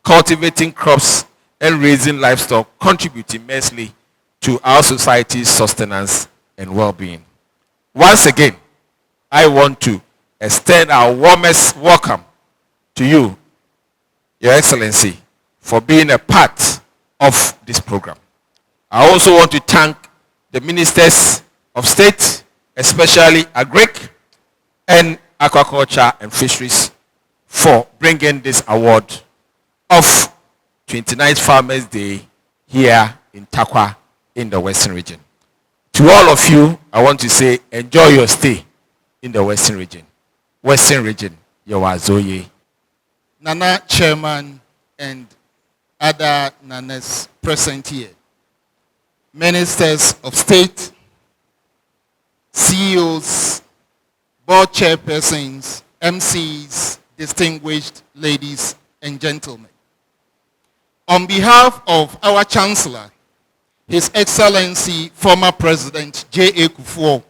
cultivating crops, and raising livestock contribute immensely to our society's sustenance and well-being. Once again, I want to extend our warmest welcome to you, Your Excellency, for being a part of this program. I also want to thank the Ministers of State, especially Agric and Aquaculture and Fisheries, for bringing this award of 29th Farmers Day here in Tarkwa in the Western region. To all of you, I want to say enjoy your stay in the Western region. Western region, Yawazoye. Nana Chairman and other Nanas present here. Ministers of State, CEOs, board chairpersons, MCs, distinguished ladies and gentlemen. On behalf of our Chancellor, His Excellency, former President J.A. Kufuor,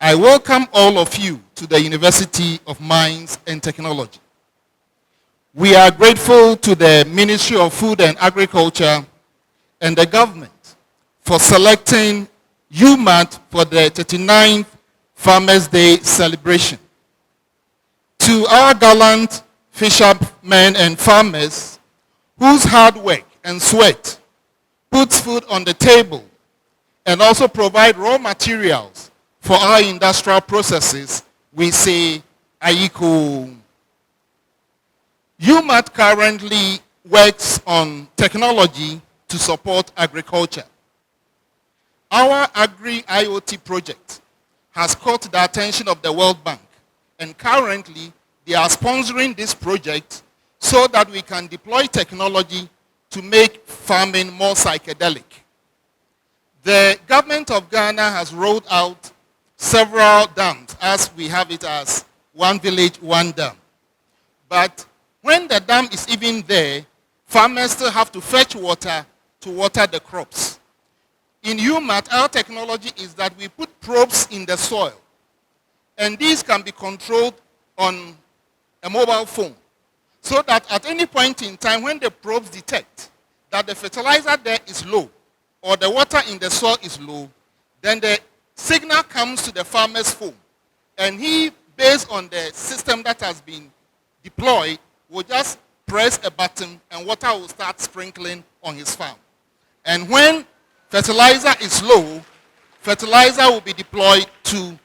I welcome all of you to the University of Mines and Technology. We are grateful to the Ministry of Food and Agriculture and the government for selecting UMAT for the 39th Farmers' Day celebration. To our gallant fishermen and farmers whose hard work and sweat puts food on the table and also provide raw materials for our industrial processes, we say Ayekoo. UMAT currently works on technology to support agriculture. Our Agri-IoT project has caught the attention of the World Bank, and currently they are sponsoring this project so that we can deploy technology to make farming more psychedelic. The government of Ghana has rolled out several dams, as we have it as one village, one dam. But when the dam is even there, farmers still have to fetch water to water the crops. In UMAT, our technology is that we put probes in the soil, and these can be controlled on a mobile phone, so that at any point in time when the probes detect that the fertilizer there is low or the water in the soil is low, then the signal comes to the farmer's phone, and he, based on the system that has been deployed, will just press a button and water will start sprinkling on his farm. And when fertilizer is low, fertilizer will be deployed to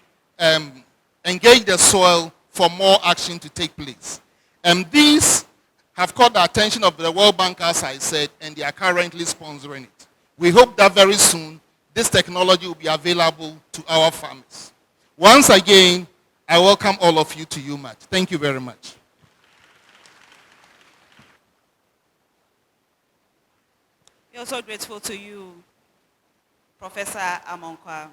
engage the soil for more action to take place. And these have caught the attention of the World Bank, as I said, and they are currently sponsoring it. We hope that very soon this technology will be available to our farmers. Once again, I welcome all of you to UMAT. Thank you very much. We're also grateful to you, Professor Amonkwa.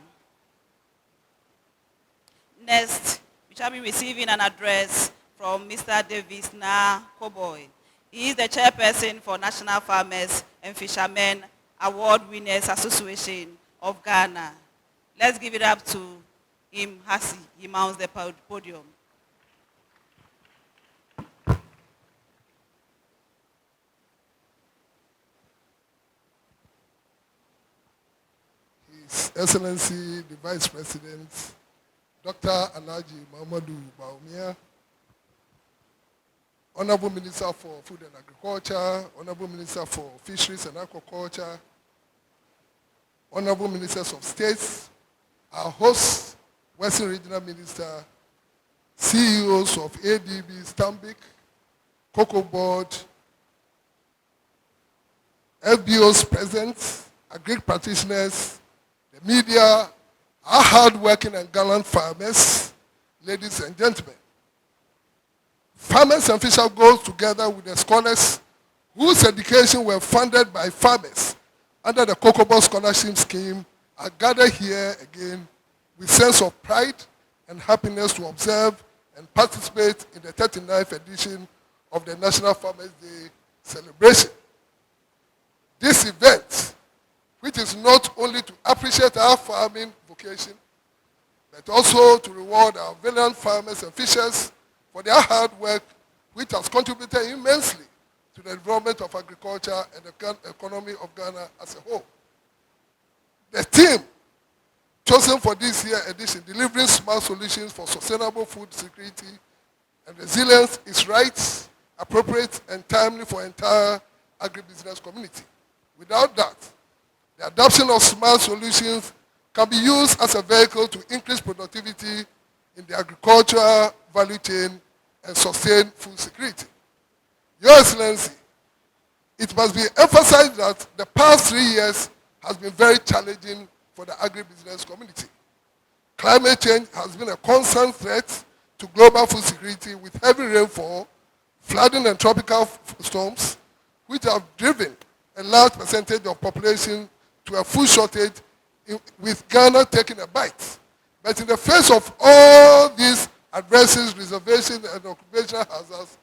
Next, we shall be receiving an address from Mr. Davis Na Koboy. He is the chairperson for National Farmers and Fishermen Award Winners Association of Ghana. Let's give it up to him as he mounts the podium. His Excellency, the Vice President, Dr. Alhaji Mahamudu Bawumia, Honorable Minister for Food and Agriculture, Honorable Minister for Fisheries and Aquaculture, Honorable Ministers of States, our hosts, Western Regional Minister, CEOs of ADB, Stambik, Cocoa Board, FBOs present, agri practitioners, the media, our hard-working and gallant farmers, ladies and gentlemen. Farmers and fishers go together with the scholars whose education were funded by farmers under the Cocoa Board Scholarship Scheme are gathered here again with sense of pride and happiness to observe and participate in the 39th edition of the National Farmers Day celebration. This event, which is not only to appreciate our farming vocation, but also to reward our valiant farmers and fishers for their hard work, which has contributed immensely to the development of agriculture and the economy of Ghana as a whole. The theme chosen for this year's edition, delivering smart solutions for sustainable food security and resilience, is right, appropriate, and timely for the entire agribusiness community. Without that, the adoption of smart solutions can be used as a vehicle to increase productivity in the agricultural value chain and sustain food security. Your Excellency, it must be emphasized that the past 3 years has been very challenging for the agribusiness community. Climate change has been a constant threat to global food security with heavy rainfall, flooding and tropical storms, which have driven a large percentage of population to a food shortage, with Ghana taking a bite. But in the face of all these adversities, reservations, and occupational hazards,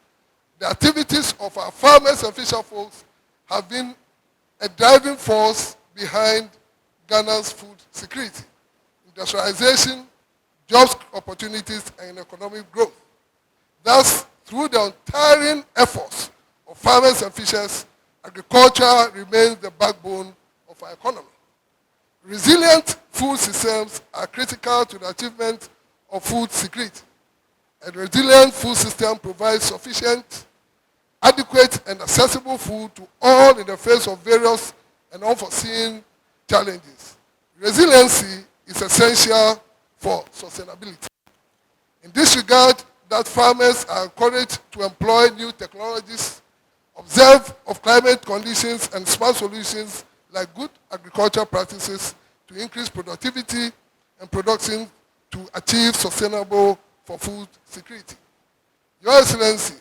the activities of our farmers and fisherfolks have been a driving force behind Ghana's food security, industrialization, jobs opportunities, and economic growth. Thus, through the untiring efforts of farmers and fishers, agriculture remains the backbone of our economy. Resilient food systems are critical to the achievement of food security. A resilient food system provides sufficient, adequate, and accessible food to all in the face of various and unforeseen challenges. Resiliency is essential for sustainability. In this regard, that farmers are encouraged to employ new technologies, observe of climate conditions, and smart solutions like good agricultural practices to increase productivity and production to achieve sustainable for food security. Your Excellency,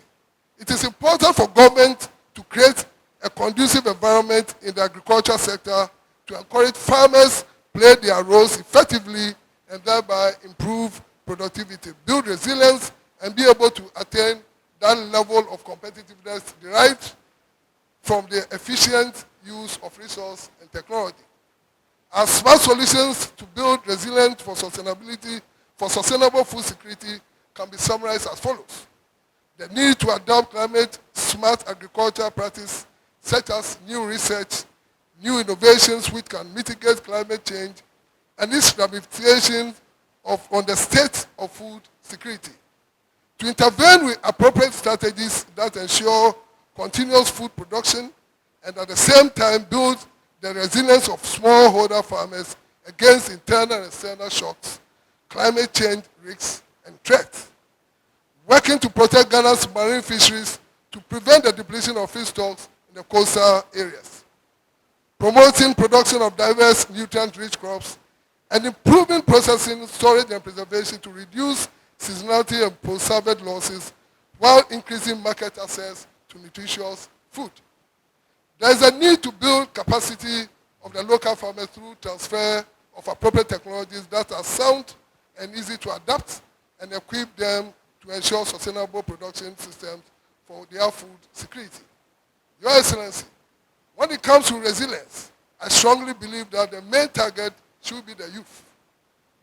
it is important for government to create a conducive environment in the agriculture sector to encourage farmers play their roles effectively and thereby improve productivity, build resilience, and be able to attain that level of competitiveness derived from the efficient use of resource and technology. As smart solutions to build resilience for sustainability, for sustainable food security can be summarized as follows. The need to adopt climate-smart agriculture practice, such as new research, new innovations which can mitigate climate change, and its ramifications on the state of food security. To intervene with appropriate strategies that ensure continuous food production and at the same time build the resilience of smallholder farmers against internal and external shocks, climate change risks, and threats. Working to protect Ghana's marine fisheries to prevent the depletion of fish stocks in the coastal areas. Promoting production of diverse nutrient-rich crops and improving processing, storage, and preservation to reduce seasonality and post-harvest losses while increasing market access to nutritious food. There is a need to build capacity of the local farmers through transfer of appropriate technologies that are sound and easy to adapt and equip them to ensure sustainable production systems for their food security. Your Excellency, when it comes to resilience, I strongly believe that the main target should be the youth.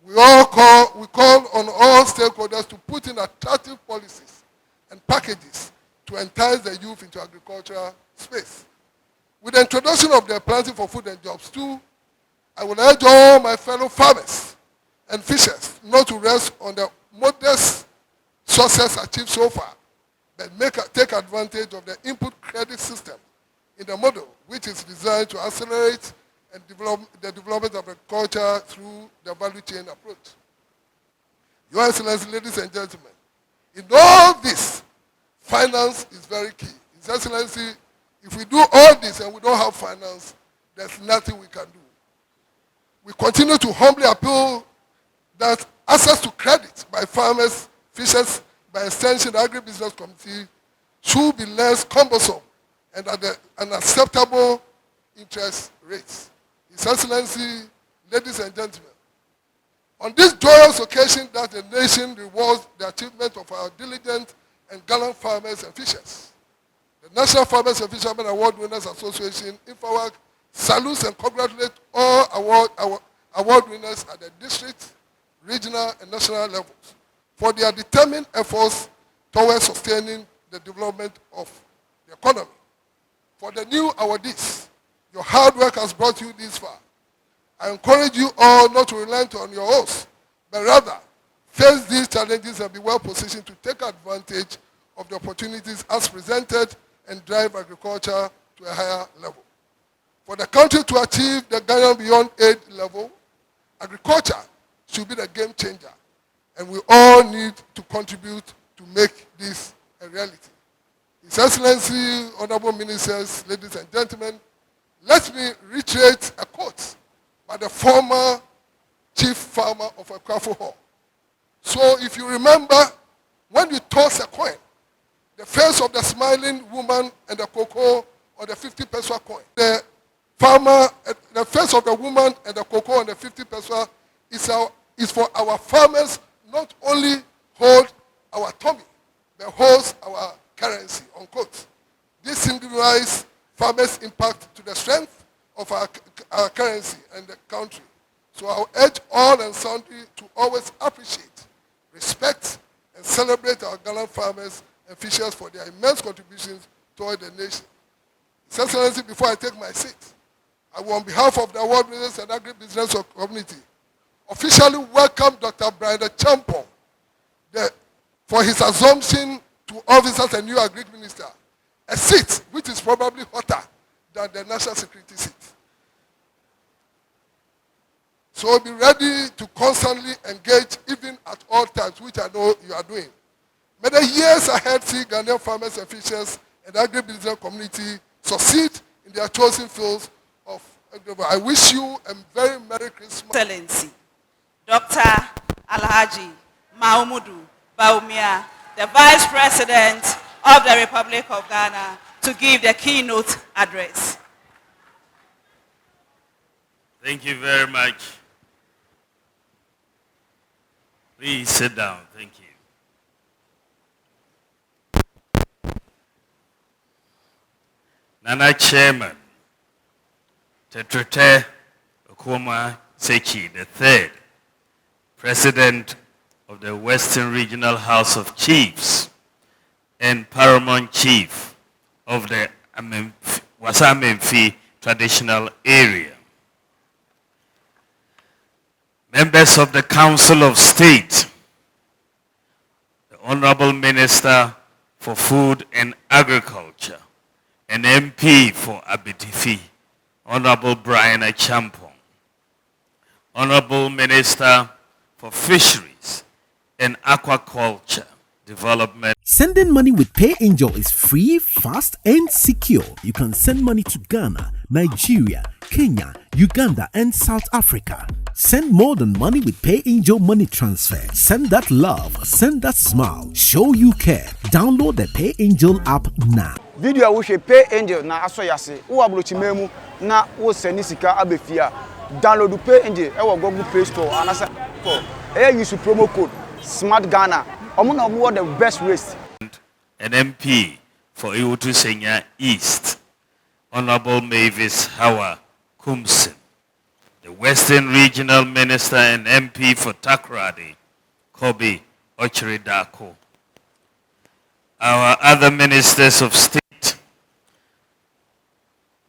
We call on all stakeholders to put in attractive policies and packages to entice the youth into agricultural space. With the introduction of the Planting for Food and Jobs 2, I will urge all my fellow farmers and fishers not to rest on the modest success achieved so far, but take advantage of the input credit system in the model, which is designed to accelerate and develop the development of agriculture through the value chain approach. Your Excellency, ladies and gentlemen, in all this, finance is very key. His Excellency, if we do all this and we don't have finance, there's nothing we can do. We continue to humbly appeal that access to credit by farmers, fishers, by extension, the agribusiness committee, should be less cumbersome and at an acceptable interest rates. His Excellency, ladies and gentlemen, on this joyous occasion that the nation rewards the achievement of our diligent and gallant farmers and fishers, the National Farmers and Fishermen Award Winners Association, IFAWAC, salutes and congratulates all award winners at the district, regional, and national levels for their determined efforts towards sustaining the development of the economy. For the new awardees, your hard work has brought you this far. I encourage you all not to rely on your oaths, but rather face these challenges and be well positioned to take advantage of the opportunities as presented and drive agriculture to a higher level. For the country to achieve the Ghana Beyond Aid level, agriculture should be the game changer, and we all need to contribute to make this a reality. His Excellency, Honorable Ministers, ladies and gentlemen, let me reiterate a quote by the former chief farmer of Akwafo Hall. So if you remember, when you toss a coin, the face of the smiling woman and the cocoa or the 50 peso coin, the face of the woman and the cocoa and the 50 peso is for our farmers not only hold our tummy, but holds our currency, unquote. This signifies farmers' impact to the strength of our currency and the country. So I'll urge all and sundry to always appreciate, respect, and celebrate our gallant farmers and fishers for their immense contributions toward the nation. His Excellency, before I take my seat, I will, on behalf of the award winners and agribusiness community, officially welcome Dr. Brian Champong for his assumption to office as a new agri minister, a seat which is probably hotter than the national security seat. So be ready to constantly engage even at all times, which I know you are doing. May the years ahead see Ghanaian farmers and fishers and agribusiness community succeed in their chosen fields of agriculture. I wish you a very Merry Christmas. Excellency, Dr. Alhaji Mahamudu Bawumia, the Vice President of the Republic of Ghana, to give the keynote address. Thank you very much. Please sit down. Thank you. Nana Chairman, Tetrete Okoma Sechi III, President of the Western Regional House of Chiefs and Paramount Chief of the Wasamemfi Traditional Area, members of the Council of State, the Honorable Minister for Food and Agriculture, and MP for Abitifi, Honorable Brian Achampong, Honorable Minister for Fisheries and Aquaculture Development. Sending money with PayAngel is free, fast, and secure. You can send money to Ghana, Nigeria, Kenya, Uganda, and South Africa. Send more than money with PayAngel Money Transfer. Send that love, send that smile, show you care. Download the PayAngel app now. Video we should PayAngel na asoyase. Wo abrochimemu na wo send sika abefia. Download PayAngel e wo Google Play Store anasa for. Use promo code Smart Ghana. Omo the best race. An MP for Iwutu Senya East, Honorable Mavis Hawa Kumsin, the Western Regional Minister and MP for Takrade, Kobe Ochiridako, our other ministers of state,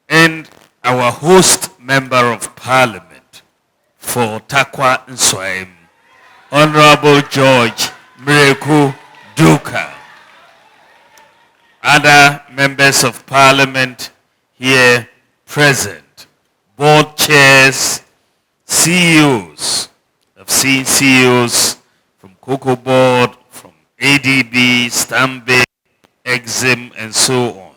and our host member of parliament, for Tarkwa Nswaim, Honorable George Miraku Duka. Other members of Parliament here present, board chairs, CEOs. I've seen CEOs from Cocoa Board, from ADB, Stanbic, Exim, and so on.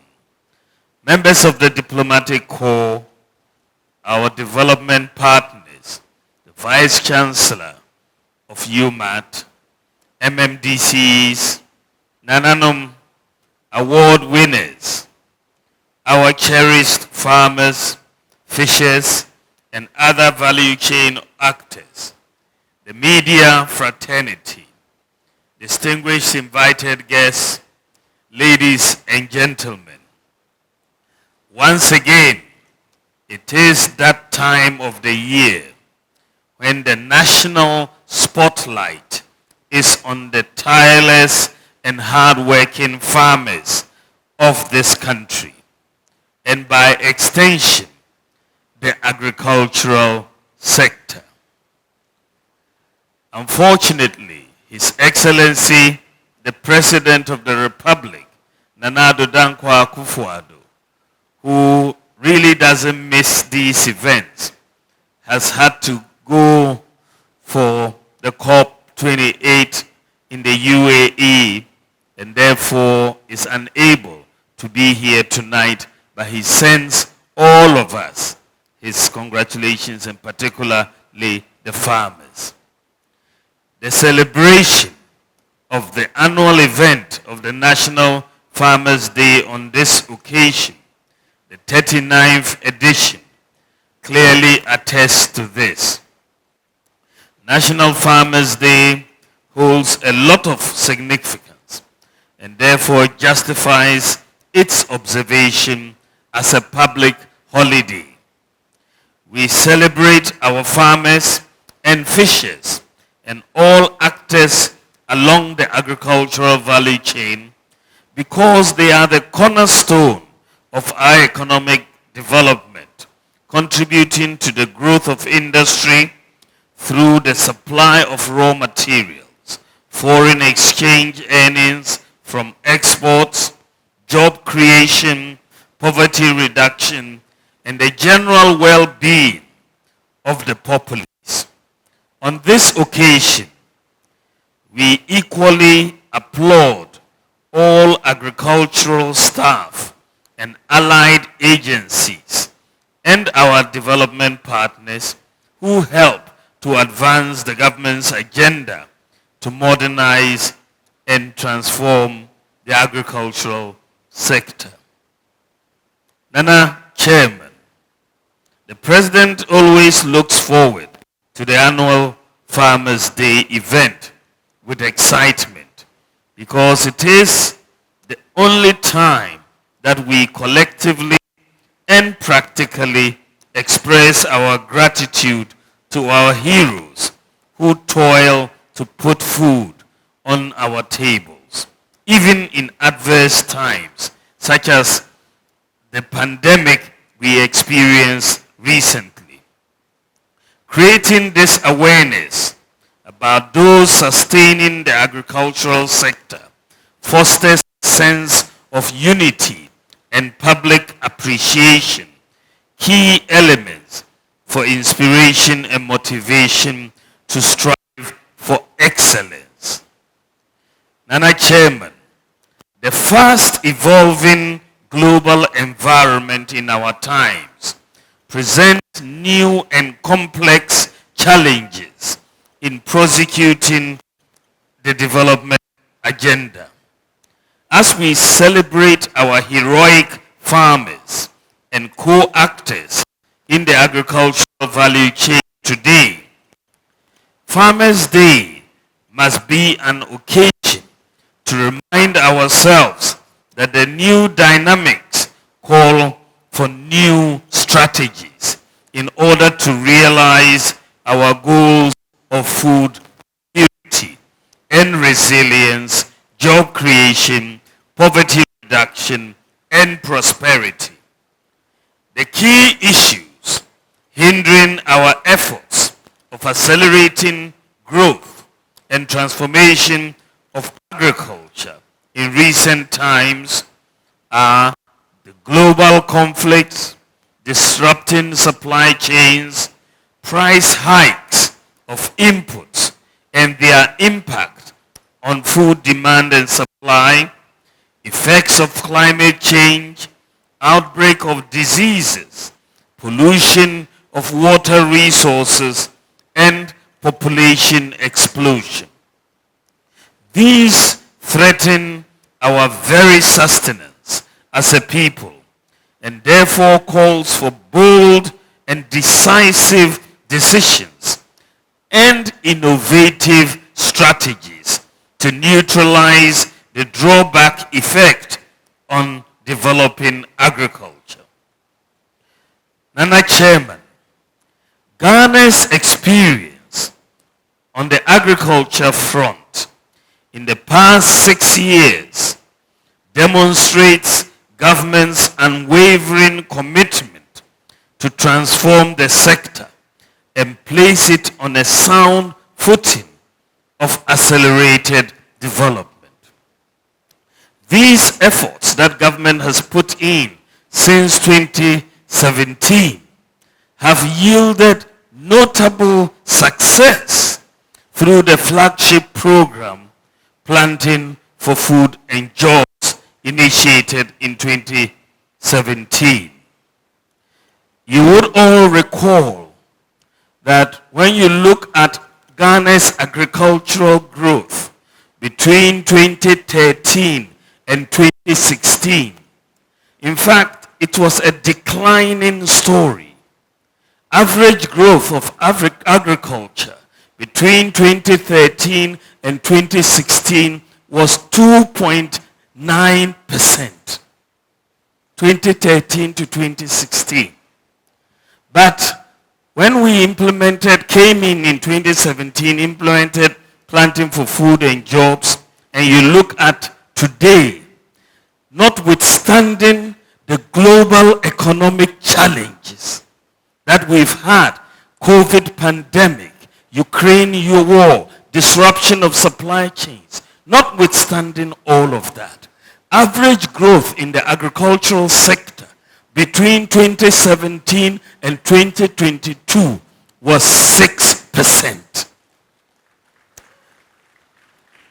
Members of the diplomatic corps, our development partners, the Vice Chancellor of UMAT, MMDCs, Nananum award winners, our cherished farmers, fishers, and other value chain actors, the media fraternity, distinguished invited guests, ladies and gentlemen. Once again, it is that time of the year when the national spotlight is on the tireless and hard-working farmers of this country, and by extension, the agricultural sector. Unfortunately, His Excellency, the President of the Republic, Nana Addo Dankwa Akufo-Addo, who really doesn't miss these events, has had to go for the COP28 in the UAE, and therefore is unable to be here tonight, but he sends all of us his congratulations, and particularly the farmers. The celebration of the annual event of the National Farmers' Day on this occasion, the 39th edition, clearly attests to this. National Farmers' Day holds a lot of significance and therefore justifies its observation as a public holiday. We celebrate our farmers and fishers and all actors along the agricultural value chain because they are the cornerstone of our economic development, contributing to the growth of industry through the supply of raw materials, foreign exchange earnings from exports, job creation, poverty reduction, and the general well-being of the populace. On this occasion, we equally applaud all agricultural staff and allied agencies and our development partners who help to advance the government's agenda to modernize and transform the agricultural sector. Nana Chairman, the President always looks forward to the annual Farmers' Day event with excitement because it is the only time that we collectively and practically express our gratitude to our heroes who toil to put food on our tables, even in adverse times, such as the pandemic we experienced recently. Creating this awareness about those sustaining the agricultural sector fosters a sense of unity and public appreciation, key elements for inspiration and motivation to strive for excellence. Nana Chairman, the fast evolving global environment in our times presents new and complex challenges in prosecuting the development agenda. As we celebrate our heroic farmers and co-actors in the agricultural value chain today, Farmers' Day must be an occasion to remind ourselves that the new dynamics call for new strategies in order to realize our goals of food security and resilience, job creation, poverty reduction, and prosperity. The key issues hindering our efforts accelerating growth and transformation of agriculture in recent times are the global conflicts, disrupting supply chains, price hikes of inputs and their impact on food demand and supply, effects of climate change, outbreak of diseases, pollution of water resources, and population explosion. These threaten our very sustenance as a people and therefore calls for bold and decisive decisions and innovative strategies to neutralize the drawback effect on developing agriculture. Nana Chairman, Ghana's experience on the agriculture front in the past 6 years demonstrates government's unwavering commitment to transform the sector and place it on a sound footing of accelerated development. These efforts that government has put in since 2017 have yielded notable success through the flagship program Planting for Food and Jobs initiated in 2017. You would all recall that when you look at Ghana's agricultural growth between 2013 and 2016, in fact, it was a declining story. Average growth of agriculture between 2013 and 2016 was 2.9%. 2013 to 2016. But when we came in 2017, implemented Planting for Food and Jobs, and you look at today, notwithstanding the global economic challenges that we've had, COVID pandemic, Ukraine war, disruption of supply chains, notwithstanding all of that, average growth in the agricultural sector between 2017 and 2022 was 6%.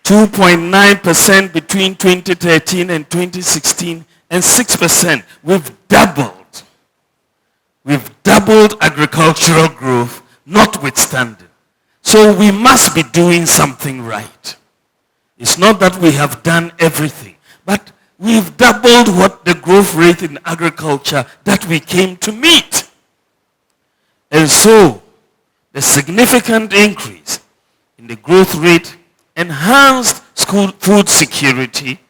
2.9% between 2013 and 2016, and 6%. We've doubled agricultural growth, notwithstanding. So we must be doing something right. It's not that we have done everything, but we've doubled what the growth rate in agriculture that we came to meet. And so the significant increase in the growth rate enhanced food security,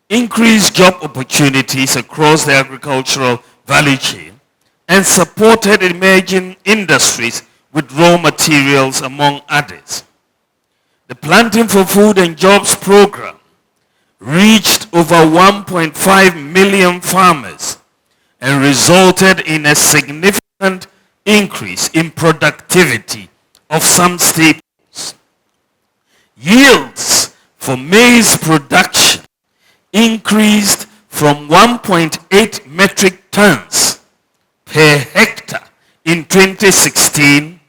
increased job opportunities across the agricultural value chain, and supported emerging industries with raw materials, among others. The Planting for Food and Jobs program reached over 1.5 million farmers and resulted in a significant increase in productivity of some staples. Yields for maize production increased from 1.8 metric tons per hectare in 2016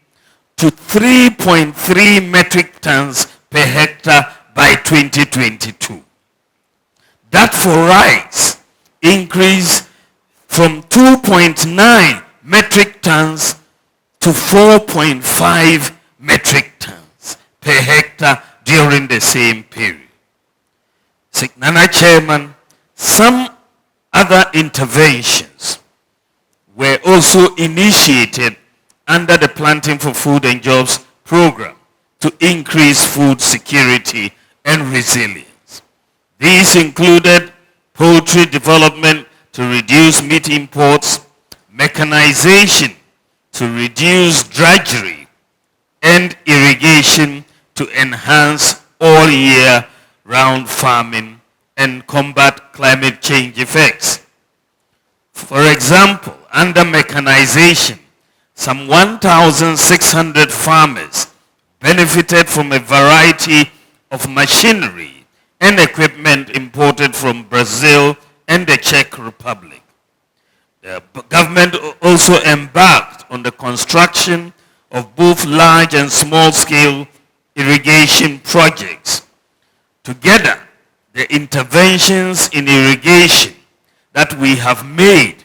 to 3.3 metric tons per hectare by 2022. That for rice increased from 2.9 metric tons to 4.5 metric tons per hectare during the same period. Nana Chairman, some other interventions were also initiated under the Planting for Food and Jobs program to increase food security and resilience. These included poultry development to reduce meat imports, mechanization to reduce drudgery, and irrigation to enhance all year round farming and combat climate change effects. For example, under mechanization, some 1,600 farmers benefited from a variety of machinery and equipment imported from Brazil and the Czech Republic. The government also embarked on the construction of both large and small-scale irrigation projects. Together, the interventions in irrigation that we have made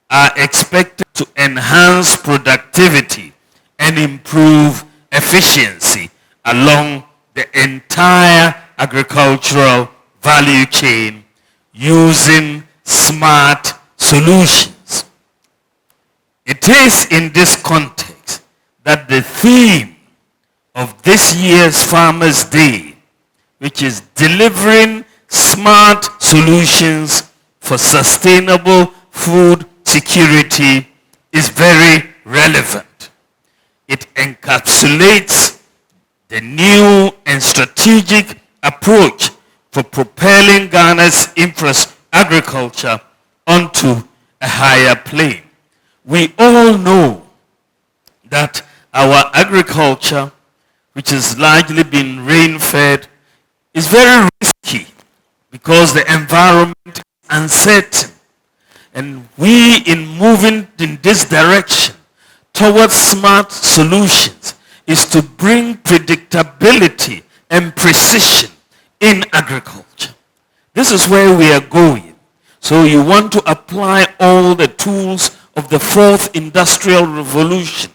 are expected to enhance productivity and improve efficiency along the entire agricultural value chain using smart solutions. It is in this context that the theme of this year's Farmers' Day, which is delivering smart solutions for sustainable food security, is very relevant. It encapsulates the new and strategic approach for propelling Ghana's agriculture onto a higher plane. We all know that our agriculture, which has largely been rain-fed, is very risky because the environment is uncertain. And we, in moving in this direction towards smart solutions, is to bring predictability and precision in agriculture. This is where we are going. So you want to apply all the tools of the fourth industrial revolution,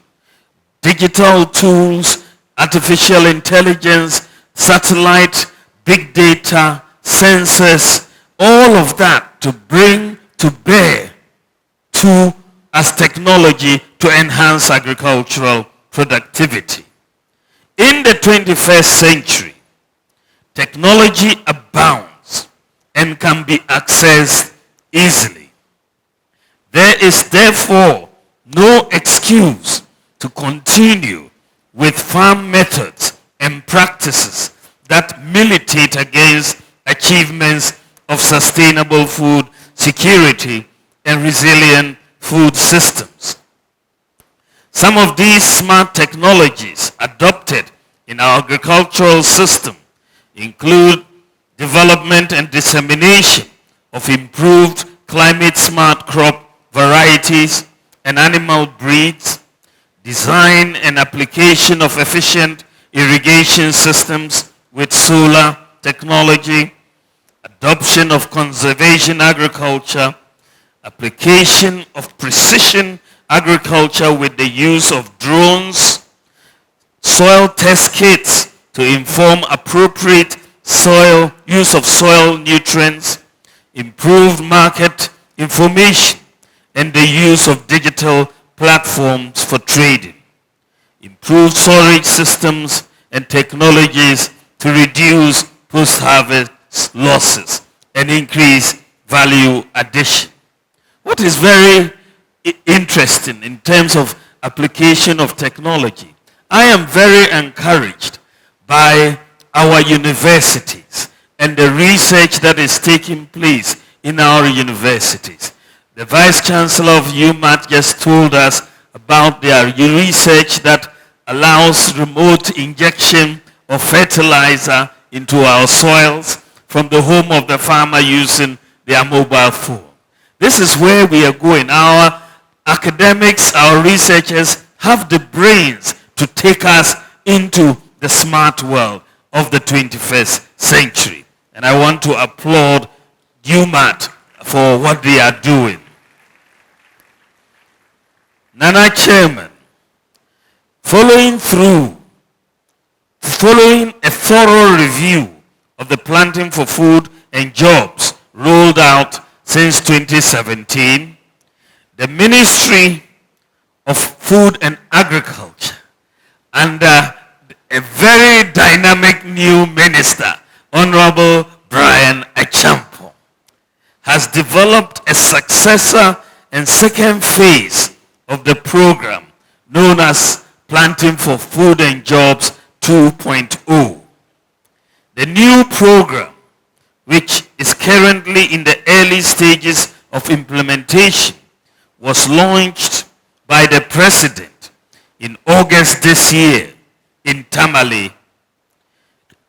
digital tools, artificial intelligence, satellite, big data, sensors, all of that to bring to bear to as technology to enhance agricultural productivity. In the 21st century, technology abounds and can be accessed easily. There is therefore no excuse to continue with farm methods and practices that militate against achievements of sustainable food security and resilient food systems. Some of these smart technologies adopted in our agricultural system include development and dissemination of improved climate-smart crop varieties and animal breeds, design and application of efficient irrigation systems with solar technology, adoption of conservation agriculture, application of precision agriculture with the use of drones, soil test kits to inform appropriate use of soil nutrients, improved market information, and the use of digital platforms for trading, improved storage systems and technologies to reduce post-harvest losses and increase value addition. What is very interesting in terms of application of technology, I am very encouraged by our universities and the research that is taking place in our universities. The Vice Chancellor of UMAT just told us about their research that allows remote injection of fertilizer into our soils from the home of the farmer using their mobile phone. This is where we are going. Our academics, our researchers have the brains to take us into the smart world of the 21st century. And I want to applaud UMAT for what they are doing. Nana Chairman, following a thorough review of the Planting for Food and Jobs rolled out since 2017, the Ministry of Food and Agriculture, under a very dynamic new minister, Honorable Brian Achampo, has developed a successor and second phase of the program known as Planting for Food and Jobs 2.0. The new program, which is currently in the early stages of implementation, was launched by the President in August this year in Tamale.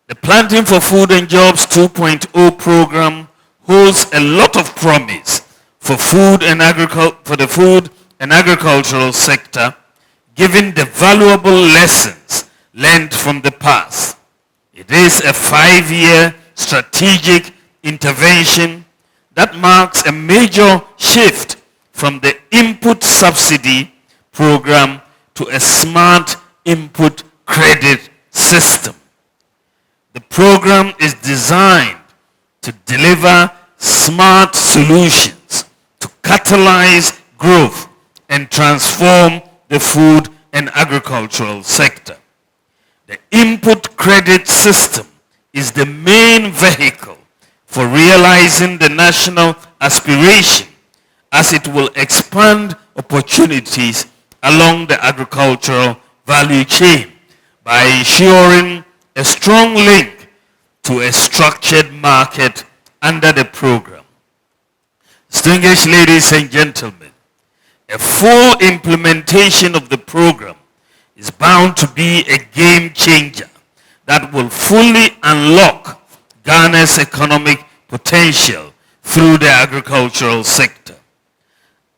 The Planting for Food and Jobs 2.0 program holds a lot of promise for the food and agricultural sector, given the valuable lessons learned from the past. It is a 5-year strategic intervention that marks a major shift from the input subsidy program to a smart input credit system. The program is designed to deliver smart solutions to catalyze growth and transform the food and agricultural sector. The input credit system is the main vehicle for realizing the national aspiration, as it will expand opportunities along the agricultural value chain by ensuring a strong link to a structured market under the program. Distinguished ladies and gentlemen, a full implementation of the program is bound to be a game changer that will fully unlock Ghana's economic potential through the agricultural sector.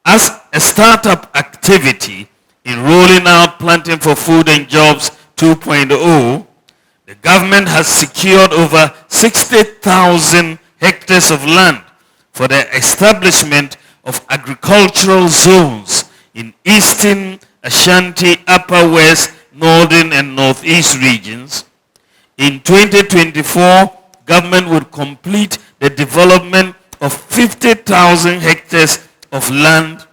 As a startup activity in rolling out Planting for Food and Jobs 2.0, the government has secured over 60,000 hectares of land for the establishment of agricultural zones in Eastern, Ashanti, Upper West, Northern and Northeast regions. In 2024, government would complete the development of 50,000 hectares of land,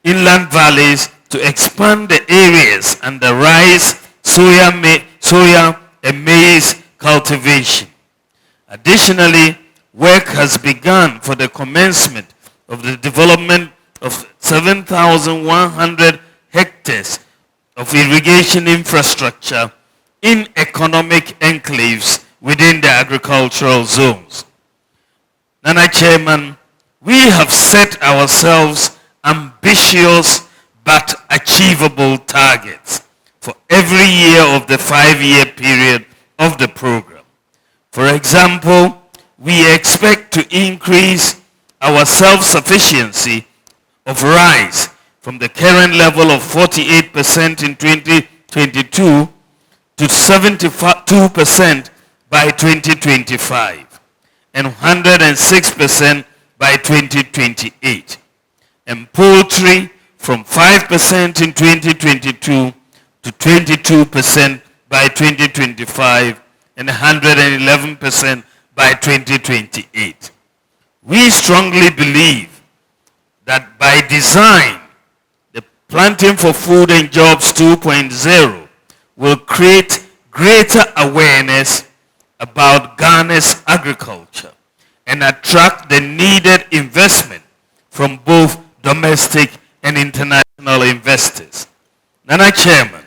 inland valleys, to expand the areas under rice, soya and maize cultivation. Additionally, work has begun for the commencement of the development of 7,100 hectares of irrigation infrastructure in economic enclaves within the agricultural zones. Nana Chairman, we have set ourselves ambitious but achievable targets for every year of the 5-year period of the program. For example, we expect to increase our self-sufficiency of rice from the current level of 48% in 2022 to 72% by 2025 and 106% by 2028. And poultry from 5% in 2022 to 22% by 2025 and 111% by 2028. We strongly believe that by design, the Planting for Food and Jobs 2.0 will create greater awareness about Ghana's agriculture and attract the needed investment from both domestic and international investors. Nana Chairman,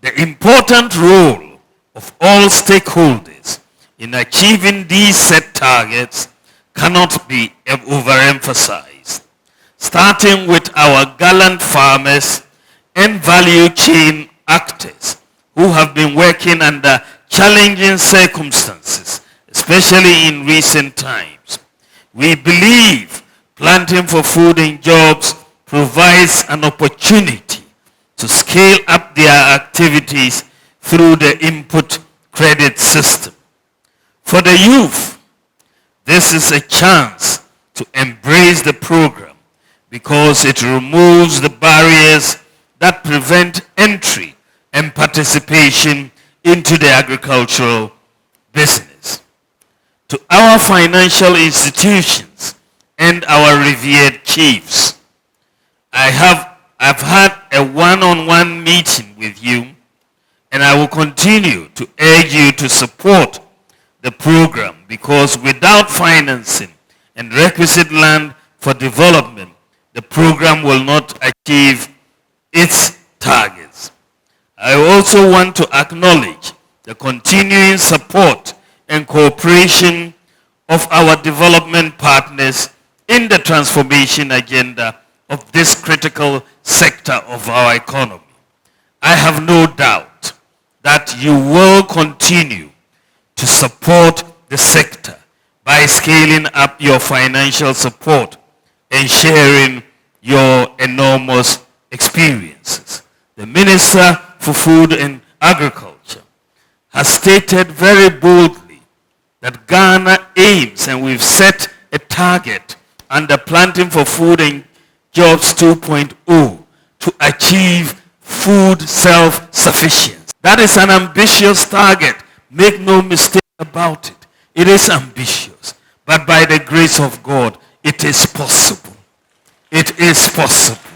the important role of all stakeholders in achieving these set targets cannot be overemphasized, starting with our gallant farmers and value chain actors who have been working under challenging circumstances, especially in recent times. We believe Planting for Food and Jobs provides an opportunity to scale up their activities through the input credit system. For the youth, this is a chance to embrace the program because it removes the barriers that prevent entry and participation into the agricultural business. To our financial institutions and our revered chiefs, I've had a one-on-one meeting with you, and I will continue to urge you to support the program because without financing and requisite land for development, the program will not achieve its targets. I also want to acknowledge the continuing support and cooperation of our development partners in the transformation agenda of this critical sector of our economy. I have no doubt that you will continue to support the sector by scaling up your financial support and sharing your enormous experiences. The Minister for Food and Agriculture has stated very boldly that Ghana aims, and we've set a target under Planting for Food and Jobs 2.0 to achieve food self-sufficiency. That is an ambitious target. Make no mistake about it. It is ambitious. But by the grace of God, it is possible. It is possible.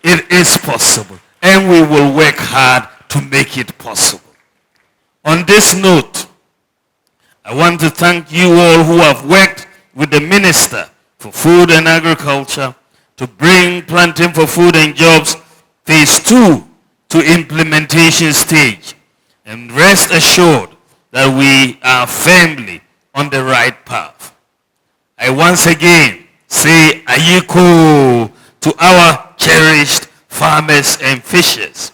It is possible. And we will work hard to make it possible. On this note, I want to thank you all who have worked with the Minister for Food and Agriculture to bring Planting for Food and Jobs Phase 2 to implementation stage. And rest assured that we are firmly on the right path. I once again say Ayekoo to our cherished farmers and fishers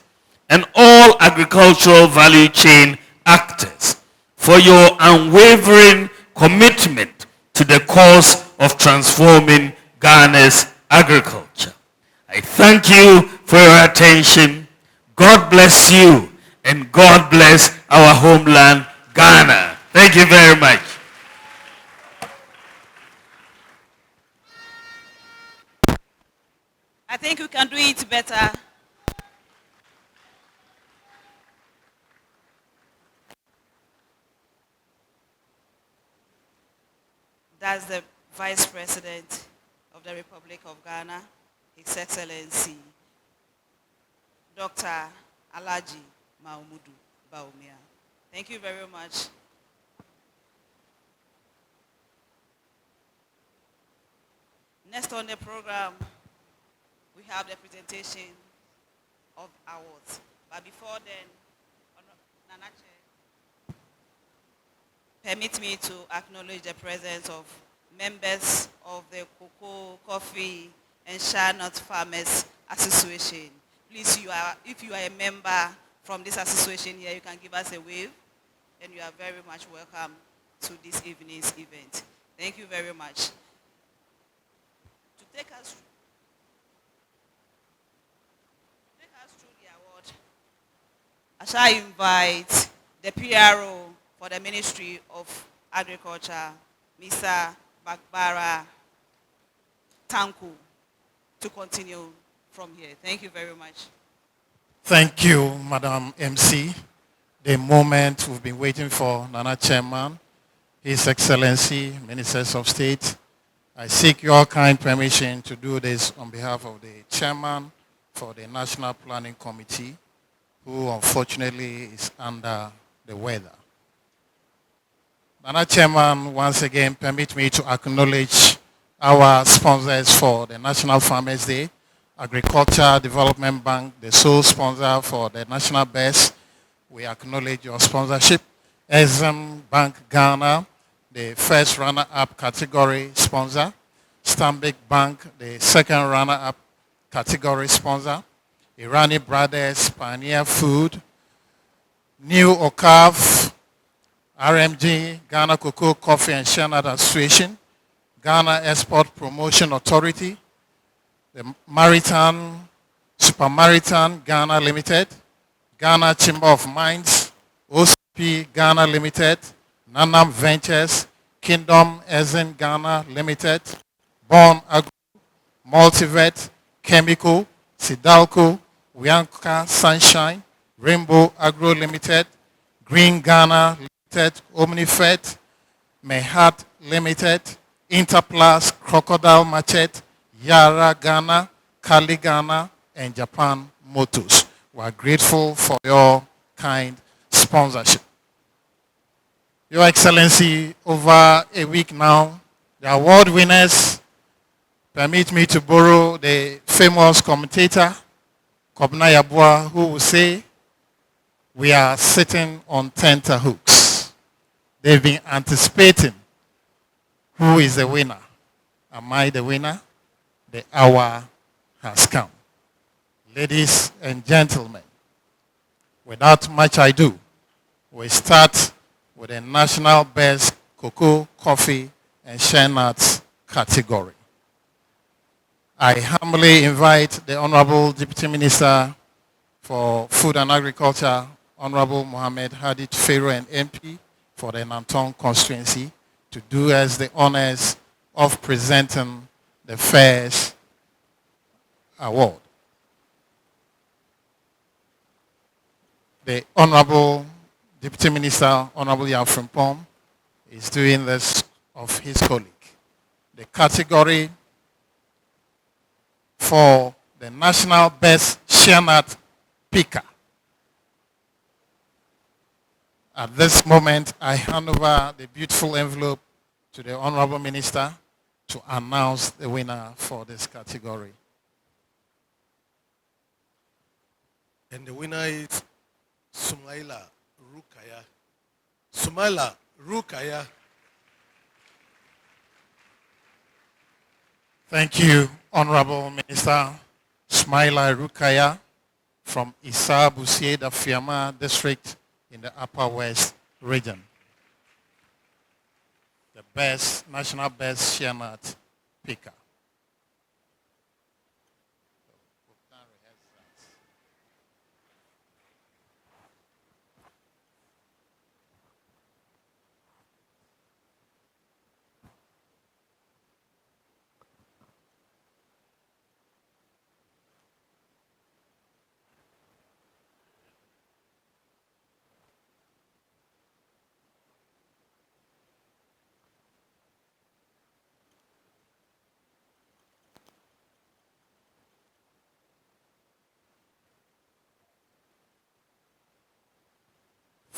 and all agricultural value chain actors for your unwavering commitment to the cause of transforming Ghana's agriculture. I thank you for your attention. God bless you and God bless our homeland, Ghana. Thank you very much. I think we can do it better. That's the Vice President of the Republic of Ghana, His Excellency, Dr. Alhaji Mahamudu Bawumia. Thank you very much. Next on the program, we have the presentation of awards. But before then, Nanache, permit me to acknowledge the presence of members of the Cocoa, Coffee, and Shea Nut Farmers Association. Please, if you are a member from this association here, you can give us a wave, and you are very much welcome to this evening's event. Thank you very much. To take us through the award, I shall invite the PRO for the Ministry of Agriculture, Mr. Bagbara Tanku, to continue from here. Thank you very much. Thank you, Madam MC. The moment we've been waiting for, Nana Chairman, His Excellency, Ministers of State. I seek your kind permission to do this on behalf of the Chairman for the National Planning Committee, who unfortunately is under the weather. Nana Chairman, once again, permit me to acknowledge our sponsors for the National Farmers Day, Agriculture Development Bank, the sole sponsor for the National Best. We acknowledge your sponsorship. Exim Bank Ghana, the first runner-up category sponsor. Stanbic Bank, the second runner-up category sponsor. Irani Brothers, Pioneer Food. New Okav, RMG, Ghana Cocoa, Coffee and Shea Nut Association. Ghana Export Promotion Authority. The Maritime, Super Maritime Ghana Limited. Ghana Chamber of Mines, OCP Ghana Limited, Nanam Ventures, Kingdom Ezen Ghana Limited, Born Agro, Multivet, Chemical, Sidalco, Wianka Sunshine, Rainbow Agro Limited, Green Ghana Limited, Omnifed, Mehat Limited, Interplus, Crocodile Machete, Yara Ghana, Kali Ghana, and Japan Motors. We are grateful for your kind sponsorship. Your Excellency, over a week now, the award winners, permit me to borrow the famous commentator, Kobna Yabua, who will say, we are sitting on tenterhooks. They've been anticipating who is the winner. Am I the winner? the hour has come. Ladies and gentlemen, without much ado, we start with the national best cocoa, coffee, and shea nuts category. I humbly invite the Honorable Deputy Minister for Food and Agriculture, Honorable Mohammed Hadi Tufero and MP for the Nanton constituency to do us the honors of presenting the first award. The Honorable Deputy Minister, Honorable Yafrimpom, is doing this of his colleague. The category for the National Best Shea Nut Picker. At this moment, I hand over the beautiful envelope to the Honorable Minister to announce the winner for this category. And the winner is Sumaila Rukaya. Sumaila Rukaya. Thank you, Honorable Minister Sumaila Rukaya from Isa Busie Fiama District in the Upper West region. The best, national best shea nut picker.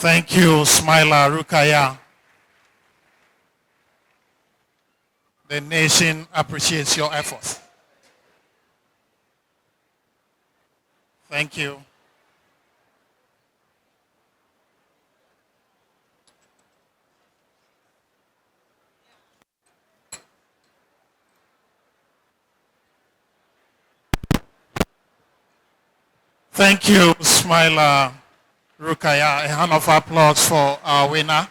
Thank you, Smaila Rukaya. The nation appreciates your efforts. Thank you. Thank you, Smaila Rukaya. A hand of applause for our winner.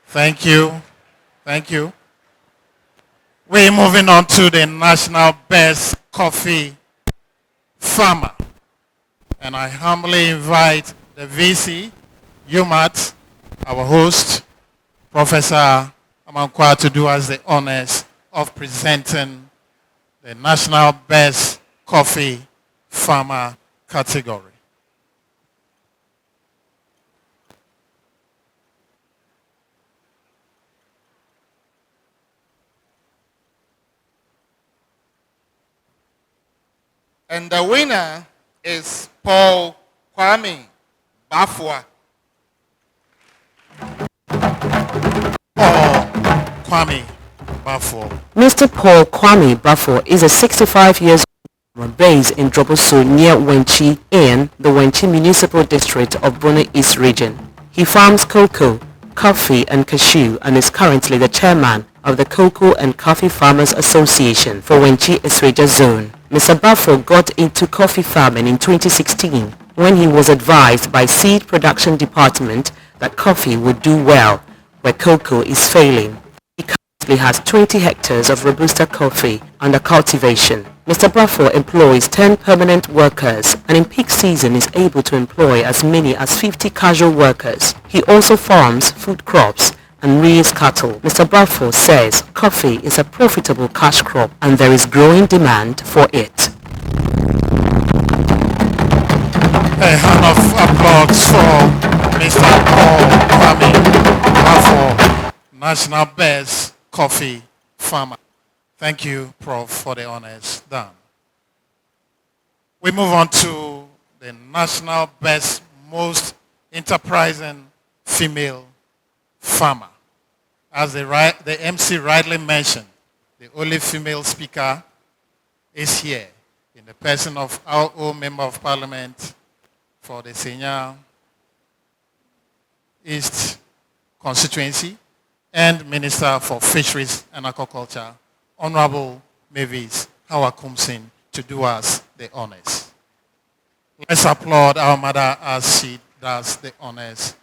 Thank you. Thank you. We're moving on to the national best coffee farmer. And I humbly invite the VC, UMAT, our host, Professor Amankwa, to do us the honors of presenting the national best coffee farmer category. And the winner is Paul Kwame Bafwa. Paul Kwame Bafwa. Mr. Paul Kwame Bafwa is a 65 years old based in Droboso near Wenchi in the Wenchi Municipal District of Bono East Region. He farms cocoa, coffee and cashew and is currently the chairman of the Cocoa and Coffee Farmers Association for Wenchi Esreja Zone. Mr. Bafo got into coffee farming in 2016 when he was advised by Seed Production Department that coffee would do well where cocoa is failing. He currently has 20 hectares of Robusta coffee under cultivation. Mr. Bafo employs 10 permanent workers and in peak season is able to employ as many as 50 casual workers. He also farms food crops and rears cattle. Mr. Bafo says coffee is a profitable cash crop and there is growing demand for it. A hand of applause for Mr. Paul Kwame Bafo, National Best Coffee Farmer. Thank you, Prof, for the honors done. We move on to the National Best Most Enterprising Female Farmer. As the MC rightly mentioned, the only female speaker is here in the person of our own Member of Parliament for the Senior East constituency and Minister for Fisheries and Aquaculture, Honorable Mavis our Kumsin to do us the honors. Let's applaud our mother as she does the honors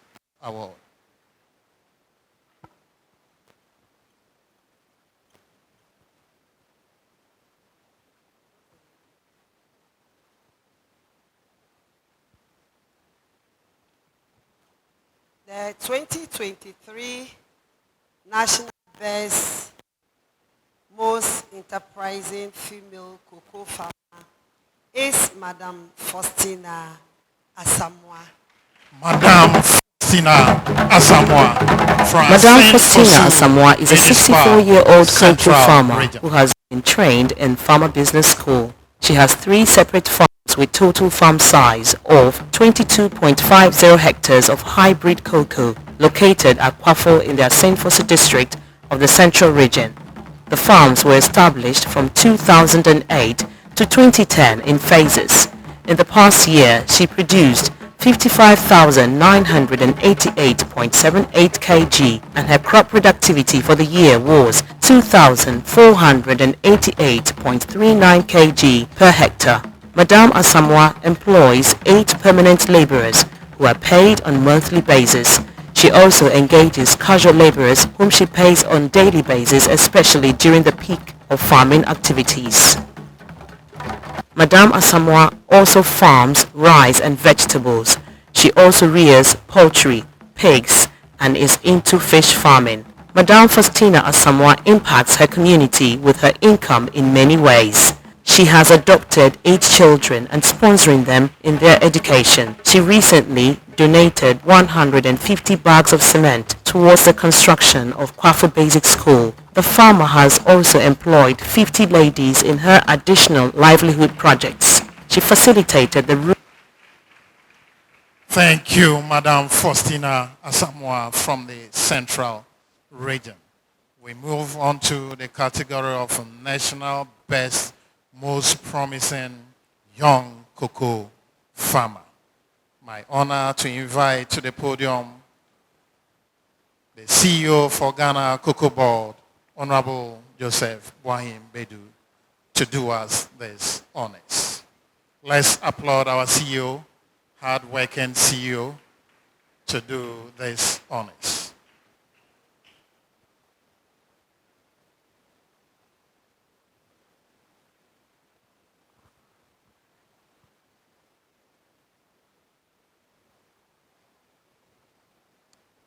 award. The 2023 National Best Most Enterprising Female Cocoa Farmer is Madam Faustina Asamoah. Madam Faustina Asamoah from Madam Faustina Asamoah is a 64-year-old cocoa farmer who has been trained in farmer business school. She has 3 separate farms with total farm size of 22.50 hectares of hybrid cocoa located at Kwafo in the Assin district of the Central Region. The farms were established from 2008 to 2010 in phases. In the past year, she produced 55,988.78 kg and her crop productivity for the year was 2,488.39 kg per hectare. Madame Asamoah employs 8 permanent laborers who are paid on monthly basis. She also engages casual laborers whom she pays on daily basis, especially during the peak of farming activities. Madame Asamoah also farms rice and vegetables. She also rears poultry, pigs, and is into fish farming. Madame Faustina Asamoah impacts her community with her income in many ways. She has adopted 8 children and sponsoring them in their education. She recently donated 150 bags of cement towards the construction of Kwafo Basic School. The farmer has also employed 50 ladies in her additional livelihood projects. She facilitated the... Thank you, Madam Faustina Asamoah from the Central Region. We move on to the category of National Best Most Promising Young Cocoa Farmer. My honor to invite to the podium the CEO for Ghana Cocoa Board, Honorable Joseph Boahim Bedu, to do us this honors. Let's applaud our CEO, hard-working CEO, to do this honors.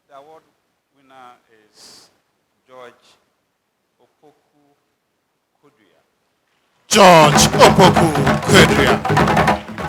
The award winner is George Opoku Kodria. George Opoku Kodria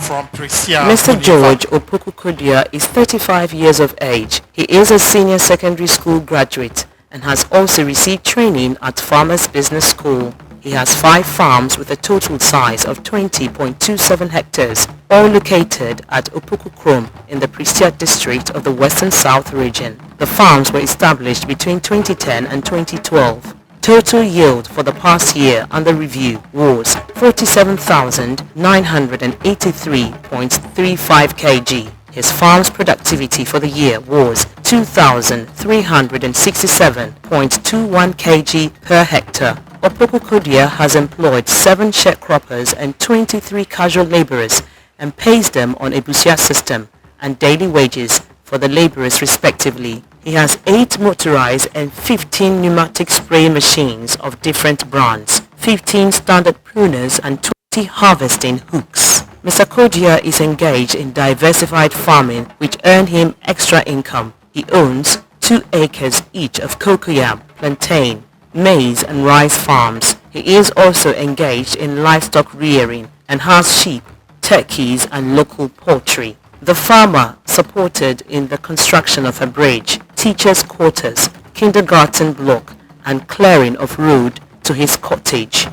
from Prisia. Mr. George Opoku Kodria is 35 years of age. He is a senior secondary school graduate and has also received training at Farmers Business School. He has 5 farms with a total size of 20.27 hectares, all located at Opoku Krom in the Prisia district of the Western South region. The farms were established between 2010 and 2012. Total yield for the past year under review was 47,983.35 kg. His farm's productivity for the year was 2,367.21 kg per hectare. Opoku Kodria has employed 7 sharecroppers and 23 casual laborers and pays them on a Busia system and daily wages for the laborers respectively. He has 8 motorized and 15 pneumatic spray machines of different brands, 15 standard pruners and 20 harvesting hooks. Mr. Kodria is engaged in diversified farming which earn him extra income. He owns 2 acres each of cocoyam, plantain, maize and rice farms. He is also engaged in livestock rearing and has sheep, turkeys and local poultry. The farmer supported in the construction of a bridge, teachers' quarters, kindergarten block and clearing of road to his cottage.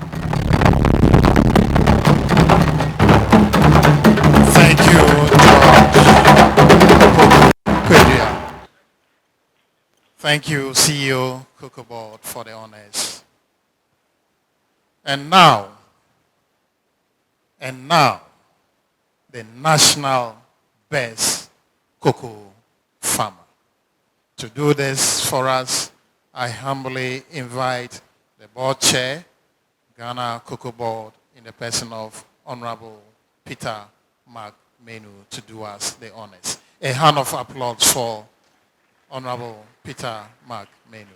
Thank you, George. Thank you, CEO Cocoa Board, for the honors. And now, the National Best Cocoa Farmer. To do this for us, I humbly invite the board chair, Ghana Cocoa Board, in the person of Honorable Peter Mark Menu to do us the honors. A hand of applause for Honorable Peter Mark Menu.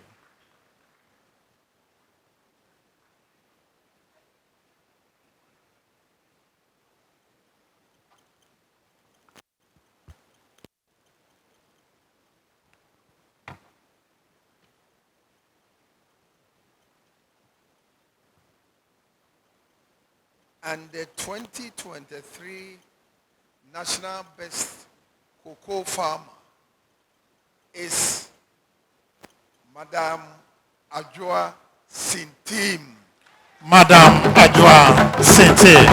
And the 2023 National Best Cocoa Farmer is Madam Adjoa Sintim. Madam Adjoa Sintim,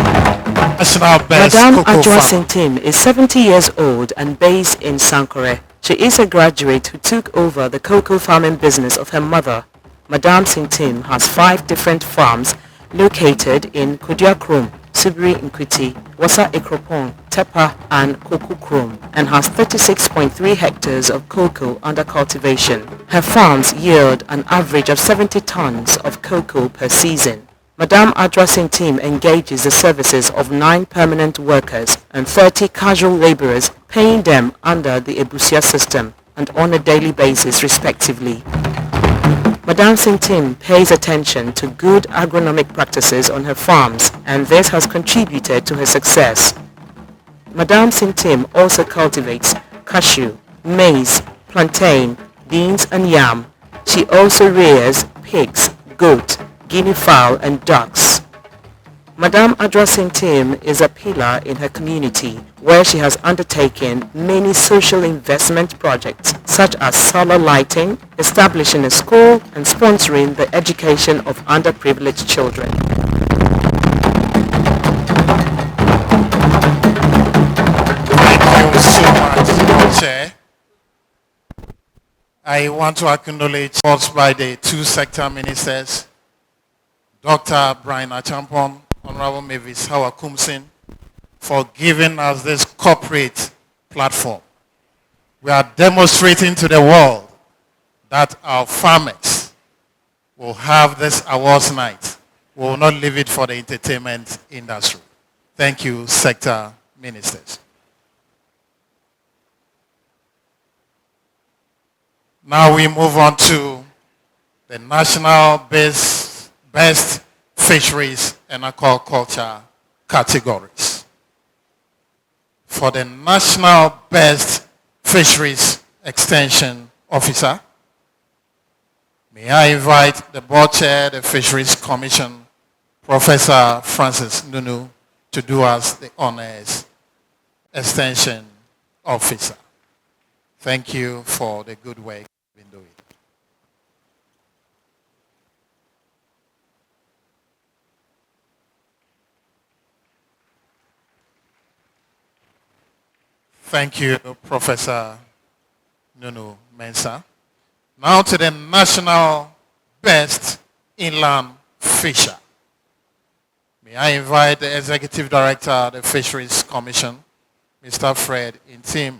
National Best Madam Cocoa Adjoa Farmer. Sintim is 70 years old and based in Sankore. She is a graduate who took over the cocoa farming business of her mother. Madam Sintim has 5 different farms located in Kudiakrom, Subiri Nkwiti, Wasa Ekropon, Tepa and Kokukrom, and has 36.3 hectares of cocoa under cultivation. Her farms yield an average of 70 tons of cocoa per season. Madam Adjoa Sintim engages the services of 9 permanent workers and 30 casual laborers, paying them under the Ebusia system and on a daily basis respectively. Madam Sintim pays attention to good agronomic practices on her farms, and this has contributed to her success. Madam Sintim also cultivates cashew, maize, plantain, beans and yam. She also rears pigs, goat, guinea fowl and ducks. Madam Adjoa Sintim is a pillar in her community where she has undertaken many social investment projects such as solar lighting, establishing a school and sponsoring the education of underprivileged children. Thank you so much, Chair. I want to acknowledge thoughts by the 2 sector ministers, Dr. Brian Achampon, Honorable Mavis Hawakumsin, for giving us this corporate platform. We are demonstrating to the world that our farmers will have this awards night. We will not leave it for the entertainment industry. Thank you, sector ministers. Now we move on to the national best fisheries and aquaculture categories. For the National Best Fisheries Extension Officer, may I invite the Board Chair, the Fisheries Commission, Professor Francis Nunu, to do us the honors, Extension Officer. Thank you for the good work you've been doing. Thank you, Professor Nunu Mensah. Now to the National Best Inland Fisher. May I invite the Executive Director of the Fisheries Commission, Mr. Fred Intim,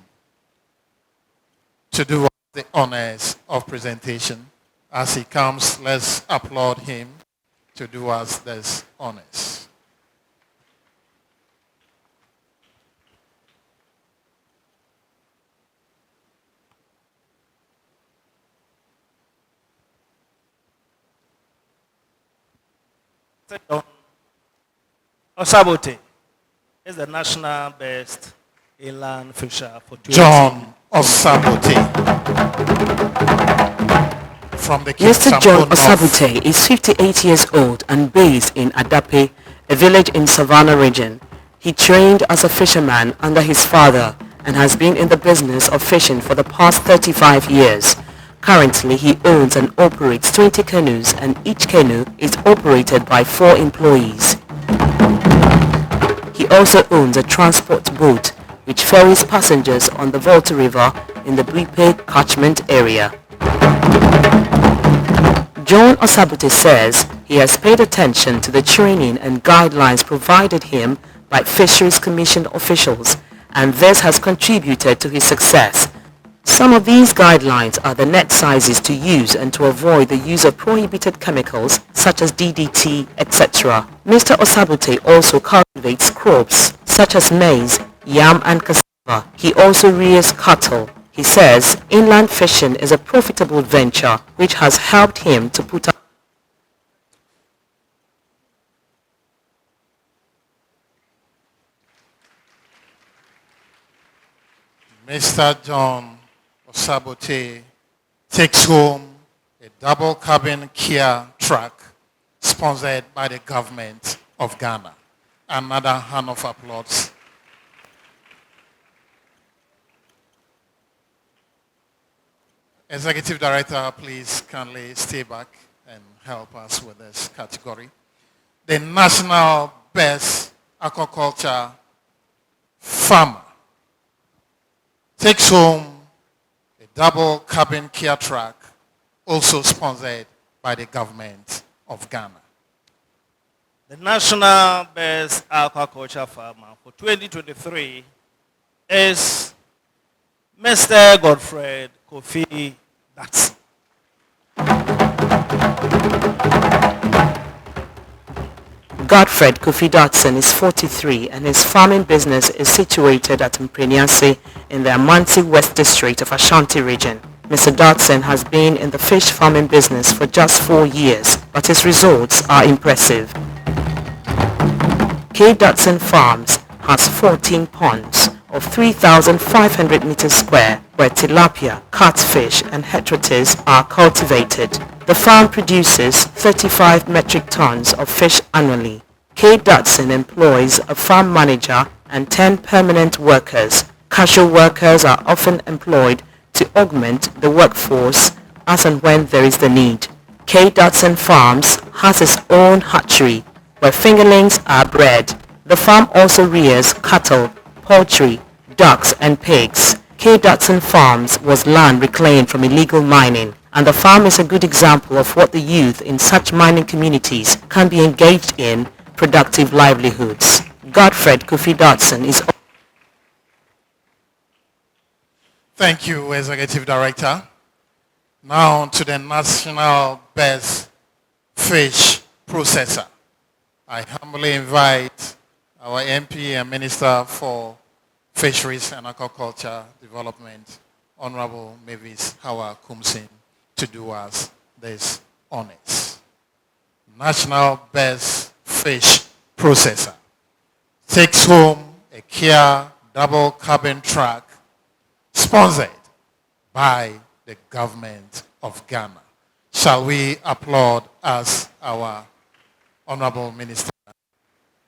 to do the honors of presentation. As he comes, let's applaud him to do us this honors. Osabote is the national best inland fisher for John Osabote. From the Mr. John Osabote is 58 years old and based in Adape, a village in Savannah region. He trained as a fisherman under his father and has been in the business of fishing for the past 35 years. Currently, he owns and operates 20 canoes, and each canoe is operated by 4 employees. He also owns a transport boat which ferries passengers on the Volta River in the Bripe catchment area. John Osabote says he has paid attention to the training and guidelines provided him by Fisheries Commission officials, and this has contributed to his success. Some of these guidelines are the net sizes to use and to avoid the use of prohibited chemicals such as DDT, etc. Mr. Osabote also cultivates crops such as maize, yam and cassava. He also rears cattle. He says inland fishing is a profitable venture which has helped him to put up Mr. John Osabote takes home a double cabin Kia truck sponsored by the government of Ghana. Another hand of applause. Executive Director, please kindly stay back and help us with this category. The National Best Aquaculture Farmer takes home a double cabin Kia truck, also sponsored by the government of Ghana. The National Best Aquaculture Farmer for 2023 is Mr. Godfred Kofi Datsun. Godfred Kofi Datsun is 43 and his farming business is situated at Mpreniase in the Amanti West District of Ashanti region. Mr. Datsun has been in the fish farming business for just 4 years, but his results are impressive. K. Datsun Farms has 14 ponds of 3,500 meters square where tilapia, catfish and heterotis are cultivated. The farm produces 35 metric tons of fish annually. K. Datsun employs a farm manager and 10 permanent workers. Casual workers are often employed to augment the workforce as and when there is the need. K. Datsun Farms has its own hatchery where fingerlings are bred. The farm also rears cattle, poultry, ducks and pigs. K. Datsun Farms was land reclaimed from illegal mining, and the farm is a good example of what the youth in such mining communities can be engaged in productive livelihoods. Godfred Kofi Datsun is... Thank you, Executive Director. Now to the National Best Fish Processor. I humbly invite our MP and Minister for Fisheries and Aquaculture Development, Honorable Mavis Hawa Kumsin, to do us this honors. National Best Fish Processor takes home a Kia double cabin truck sponsored by the government of Ghana. Shall we applaud as our Honorable Minister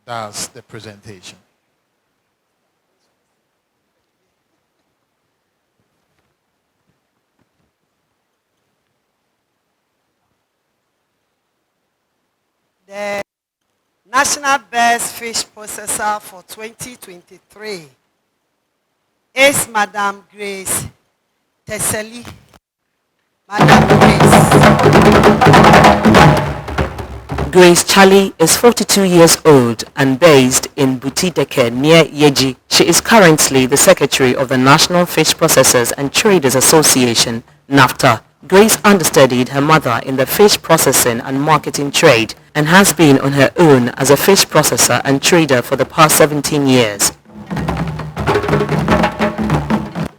does the presentation? The National Best Fish Processor for 2023 is Madam Grace Tesseli. Madam Grace. Grace Charlie is 42 years old and based in Butideke near Yeji. She is currently the Secretary of the National Fish Processors and Traders Association, NAFTA. Grace understudied her mother in the fish processing and marketing trade and has been on her own as a fish processor and trader for the past 17 years.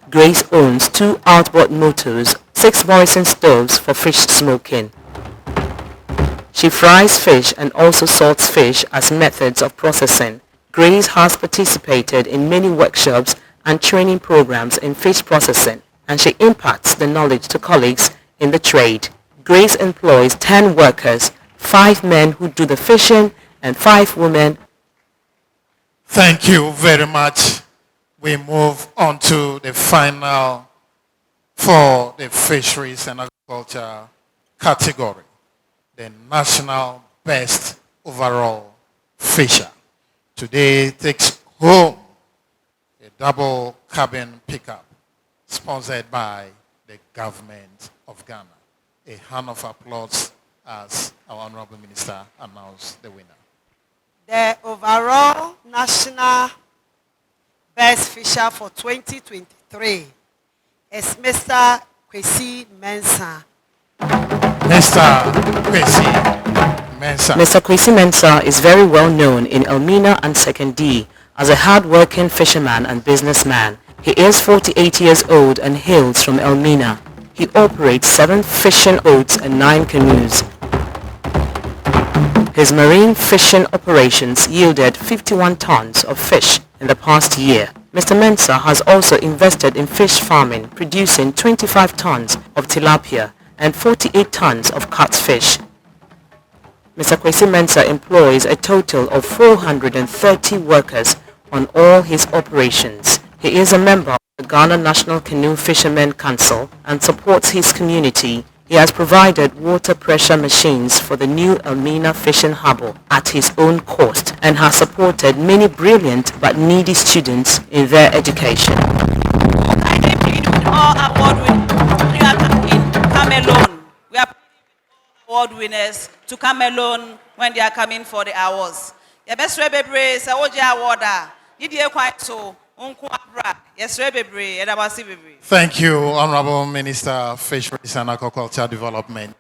Grace owns 2 outboard motors, 6 Morrison stoves for fish smoking. She fries fish and also salts fish as methods of processing. Grace has participated in many workshops and training programs in fish processing, and she imparts the knowledge to colleagues in the trade. Grace employs 10 workers, 5 men who do the fishing and 5 women. Thank you very much. We move on to the final for the fisheries and agriculture category. The National Best Overall Fisher today takes home a double cabin pickup sponsored by the government of Ghana. A hand of applause as our Honorable Minister announced the winner. The overall National Best Fisher for 2023 is Mr. Kwesi Mensah. Mr. Kwesi Mensah. Mr. Kwesi Mensah is very well known in Elmina and Second D as a hard-working fisherman and businessman. He is 48 years old and hails from Elmina. He operates 7 fishing boats and 9 canoes. His marine fishing operations yielded 51 tons of fish in the past year. Mr. Mensah has also invested in fish farming, producing 25 tons of tilapia and 48 tons of catfish. Mr. Kwesi Mensah employs a total of 430 workers on all his operations. He is a member of the Ghana National Canoe Fishermen Council and supports his community. He has provided water pressure machines for the new Elmina fishing harbour at his own cost and has supported many brilliant but needy students in their education. We are award winners to come alone when they are coming for the awards. The best baby say oje award did you quite so Thank you, Honorable Minister of Fisheries and Aquaculture Development.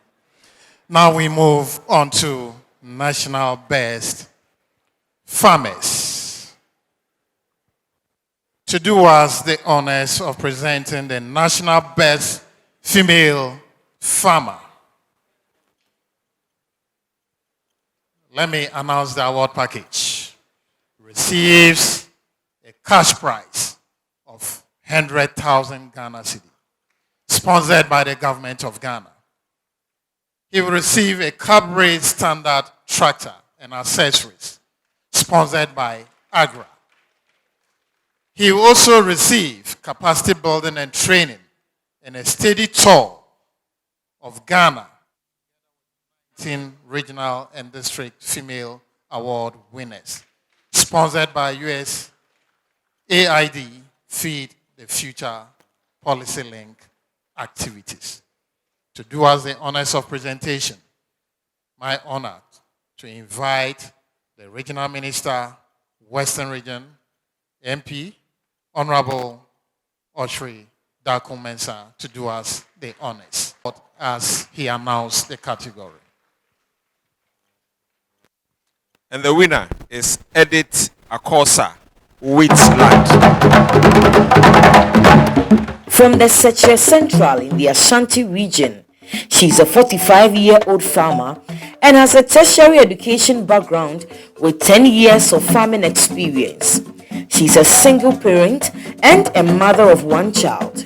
Now we move on to National Best Farmers. To do us the honors of presenting the National Best Female Farmer. Let me announce the award package. Receives a cash prize of 100,000 Ghana cedi, sponsored by the government of Ghana. He will receive a cab-raised standard tractor and accessories, sponsored by Agra. He will also receive capacity building and training and a steady tour of Ghana, 18 regional and district female award winners, sponsored by US AID Feed the Future Policy Link activities. To do us the honors of presentation, my honor to invite the Regional Minister, Western Region, MP, Honorable Oshri Daku Mensah, to do us the honors as he announced the category. And the winner is Edith Akortia. Wheatland. From the Sechere Central in the Ashanti region, she's a 45-year-old farmer and has a tertiary education background with 10 years of farming experience. She's a single parent and a mother of 1 child.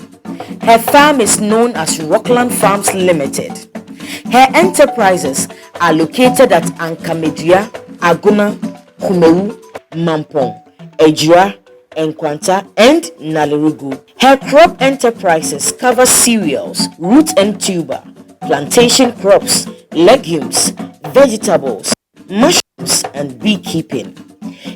Her farm is known as Rockland Farms Limited. Her enterprises are located at Ankamedua, Aguna, Kumewu, Mampong, Ejura, Enkwanta, and Nalirugu. Her crop enterprises cover cereals, root and tuber, plantation crops, legumes, vegetables, mushrooms, and beekeeping.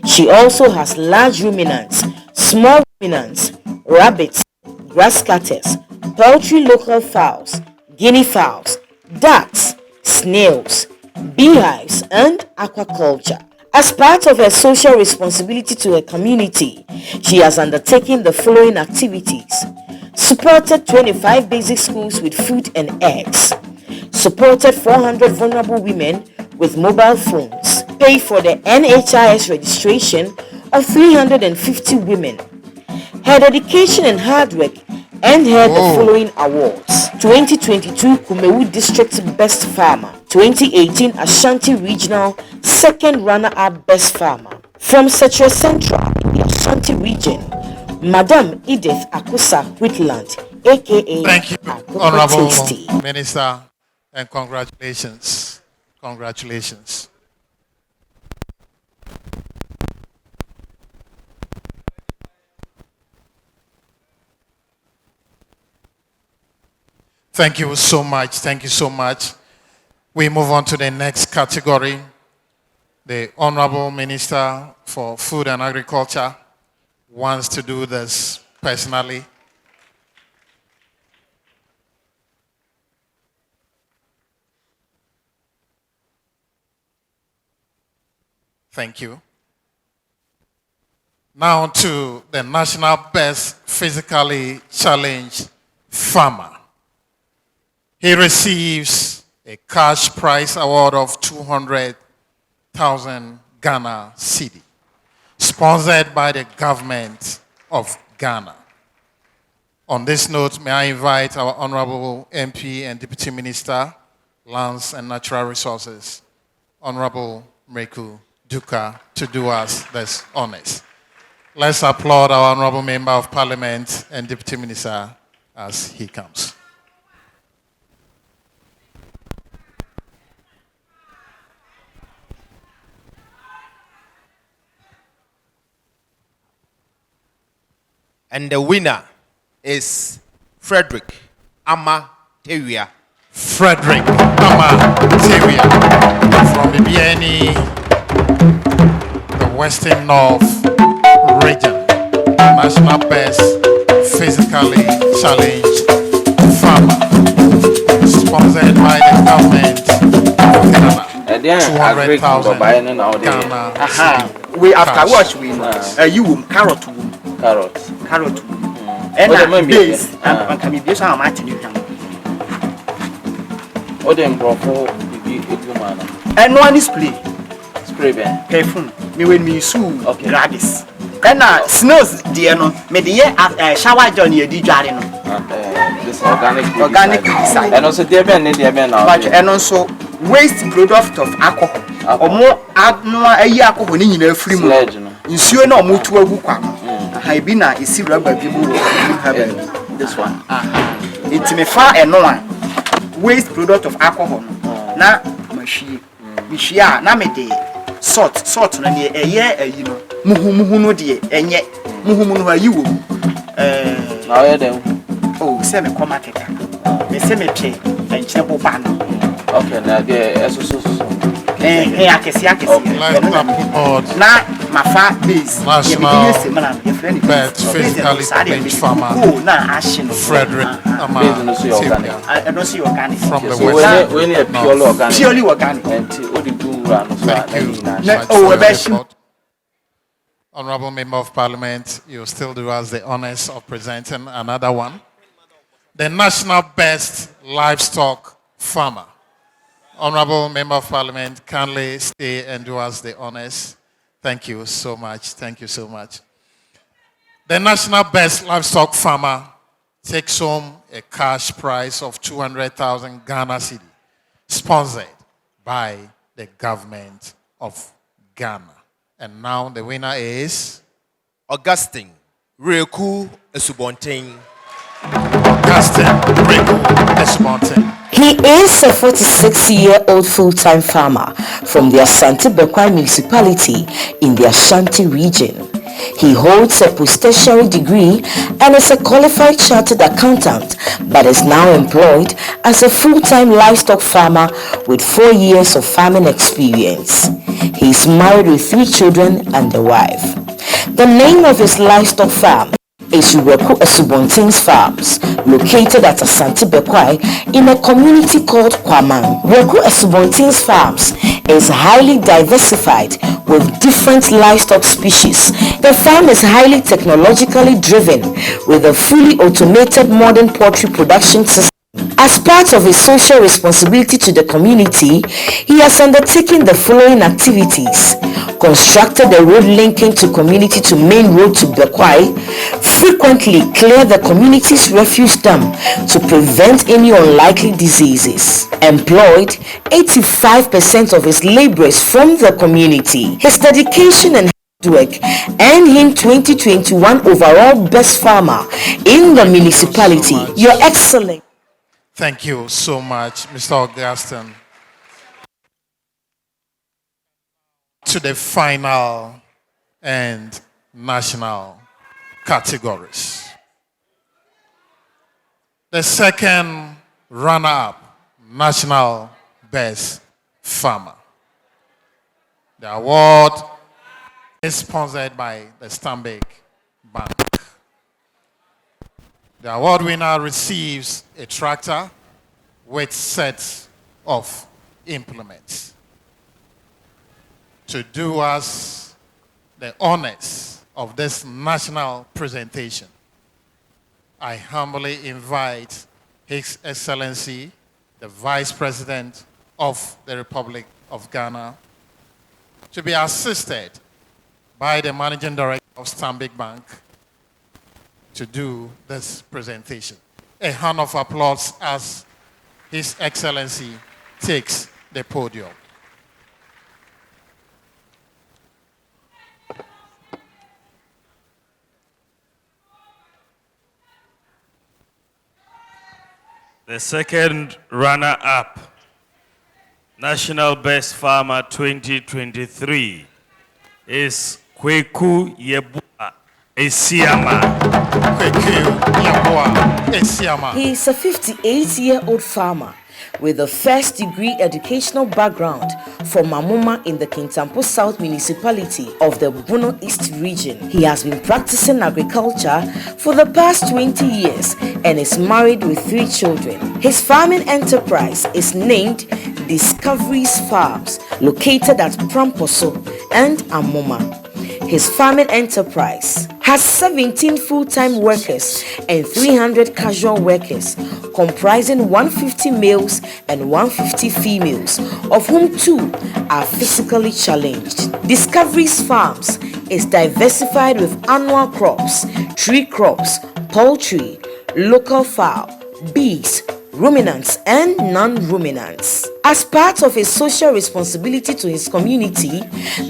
She also has large ruminants, small ruminants, rabbits, grass cutters, poultry local fowls, guinea fowls, ducks, snails, beehives, and aquaculture. As part of her social responsibility to her community, she has undertaken the following activities: supported 25 basic schools with food and eggs, supported 400 vulnerable women with mobile phones, paid for the NHIS registration of 350 women. Her dedication and hard work earned her the following awards: 2022 Kumewu District Best Farmer, 2018 Ashanti Regional Second Runner-Up Best Farmer. From Sechere Central in the Ashanti region, Madam Edith Akortia Wheatland, aka Thank you, Honorable Minister, and congratulations. Congratulations. Thank you so much. Thank you so much. We move on to the next category. The Honorable Minister for Food and Agriculture wants to do this personally. Thank you. Now to the National Best Physically Challenged farmer. He receives a cash prize award of 200,000 Ghana cedi, sponsored by the government of Ghana. On this note, may I invite our Honorable MP and Deputy Minister, Lands and Natural Resources, Honorable Miraku, to do us this honors. Let's applaud our Honorable Member of Parliament and Deputy Minister as he comes. And the winner is Frederick Ama-Tewia. Frederick Ama-Tewia from the BNE, the Western North region, national best physically challenged farmer, sponsored by the government of Ghana. 200,000 Ghana. We after watch we you carrot. And base and can be based on my and one is play. Spray careful. Me when me sue Gladys. And snows dear no me the shower Johnny a DJ no. This organic design. And also dear Ben now. And also waste product of alcohol. Or more add no a year alcohol in a free sledge. In sure no more to a book. I been a is rubber this one. It's me far and no one. Waste product of alcohol. Na machine. Mishia na me de salt na ne you know. Muhu no de enye. Muhu no ayi wo. Na ye dem. Oh, say me come market. Me say me pay and chebo ban. Okay, na de so. Akesi. Na mafa base. National bet physically challenged farmer. Oh, na ashin. Frederick Ama-Tewia. I don't see organic. From the so West. when you purely organic. Purely organic. And Thank you. Honorable Member of Parliament, you still do us the honors of presenting another one. The National Best Livestock Farmer. Honorable Member of Parliament, kindly stay and do us the honors. Thank you so much. Thank you so much. The National Best Livestock Farmer takes home a cash prize of 200,000 Ghana cedi, sponsored by the government of Ghana. And now the winner is Augustine Miraku Esubontain. He is a 46-year-old full-time farmer from the Asante Bekwai municipality in the Ashanti region. He holds a post-tertiary degree and is a qualified chartered accountant, but is now employed as a full-time livestock farmer with 4 years of farming experience. He is married with 3 children and a wife. The name of his livestock farm is Miraku Esubontain's Farms, located at Asante Bekwai in a community called Kwaman. Miraku Esubontain's Farms is highly diversified with different livestock species. The farm is highly technologically driven with a fully automated modern poultry production system. As part of his social responsibility to the community, he has undertaken the following activities: constructed a road linking to community to main road to Bekwai, frequently clear the community's refuse dump to prevent any unlikely diseases, employed 85% of his laborers from the community. His dedication and work earned him 2021 overall best farmer in the municipality. Your Excellency. Thank you so much, Mr. Augustine. To the final and national categories. The second runner-up, National Best Farmer. The award is sponsored by the Stanbic Bank. The award winner receives a tractor with sets of implements. To do us the honors of this national presentation, I humbly invite His Excellency, the Vice President of the Republic of Ghana, to be assisted by the Managing Director of Stanbic Bank to do this presentation. A hand of applause as His Excellency takes the podium. The second runner-up, National Best Farmer 2023, is Kweku Yebua Esiama. Kweku Yebua Esiama. He is a 58-year-old farmer with a first-degree educational background from Mamuma in the Kintampo South Municipality of the Bono East region. He has been practicing agriculture for the past 20 years and is married with 3 children. His farming enterprise is named Discoveries Farms, located at Pramposo and Amoma. His farming enterprise has 17 full-time workers and 300 casual workers, comprising 150 males and 150 females, of whom 2 are physically challenged. Discoveries Farms is diversified with annual crops, tree crops, poultry, local fowl, bees, ruminants and non-ruminants. As part of his social responsibility to his community,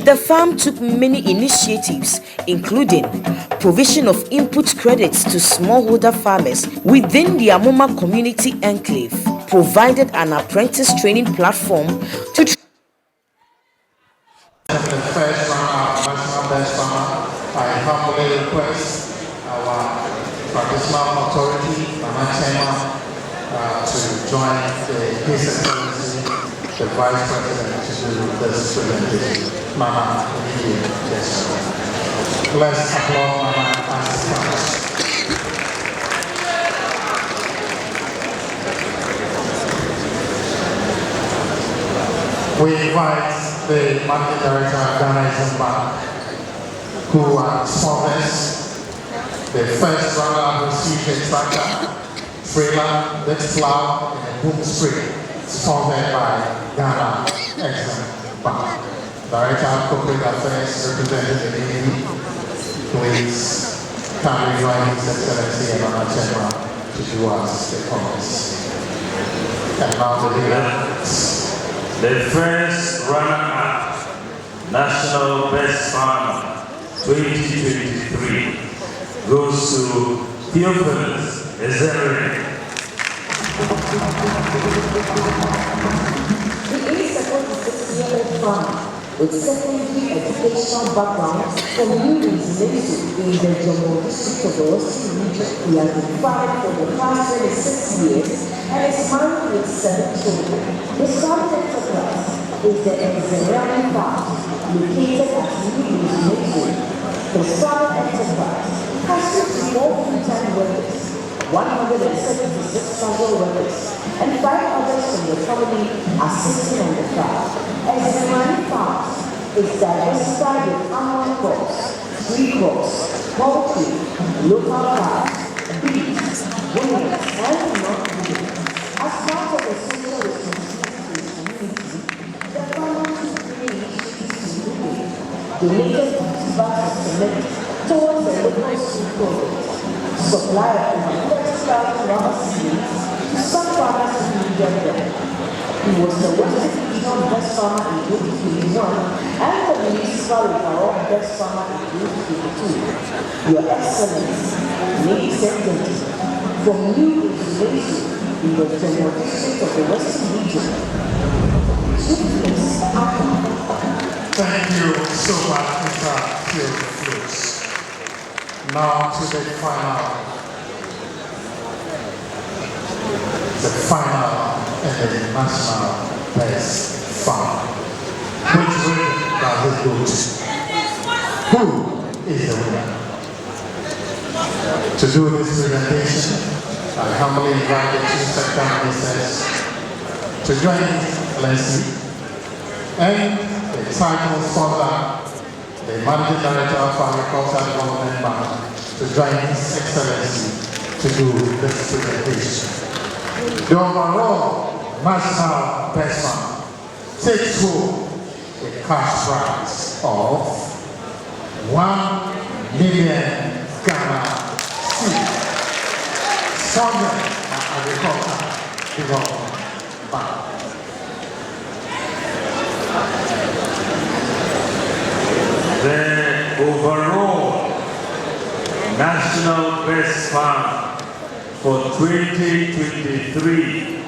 the farm took many initiatives, including provision of input credits to smallholder farmers within the Amoma community enclave, provided an apprentice training platform to The first runner-up, National Best Farmer, I humbly request our traditional authority, Mama to join His Excellency, the Vice President, to do this presentation. Mama, yes. Let's applaud Mama as she comes. We invite the Managing Director of Ghana Bank, who are sponsors. The first runner received a tractor, trailer, this plow, and a boom spray, sponsored by Ghana Exim Bank. Director of Corporate Affairs, representing the Navy, please kindly join His Excellency and Mama Chema to do us the promise. And now the leader. The first runner-up, National Best Farmer 2023, goes to Theophilus Ezeri. He is a 46-year-old farmer with secondary educational background from Unauthorized in the Jomo district of the Western region. He has been farming for the past 26 years and is married with 7 children. His farming enterprise is the Ezeri Farm, located at Unauthorized. His farming enterprise has 64 full-time workers, 176 casual workers, and 5 others from the family assisting on the farm. Ezeri Farms is diversified with annual crops, tree crops, poultry, local fowls, bees, ruminants, and non-ruminants. As part of the social responsibility to his community, the farmer took many initiatives to do donated 50 bags of cement towards the local school project, supply of over 30,000 rubber seeds to some farmers who needed them. He was the Western Regional Best Farmer in 2021 and the Municipal Overall Best Farmer in 2022. Your Excellency, ladies and gentlemen, from new information in the General District of the Western Region, Chieftaincy. Thank you so much, Mr. Theophilus. Now to the final and the National Best Farmer. Which region does it go to? Who is the winner? To do this presentation, I humbly invite the Chief Secretary Ministers to join Excellency and the title sponsor, the Managing Director of Agricultural Development Bank, to join His Excellency to do this presentation. The overall national best fund takes home a cash prize of 1 million Ghana cedis, funded by Agriculture Development Bank. The overall national best fund for 2023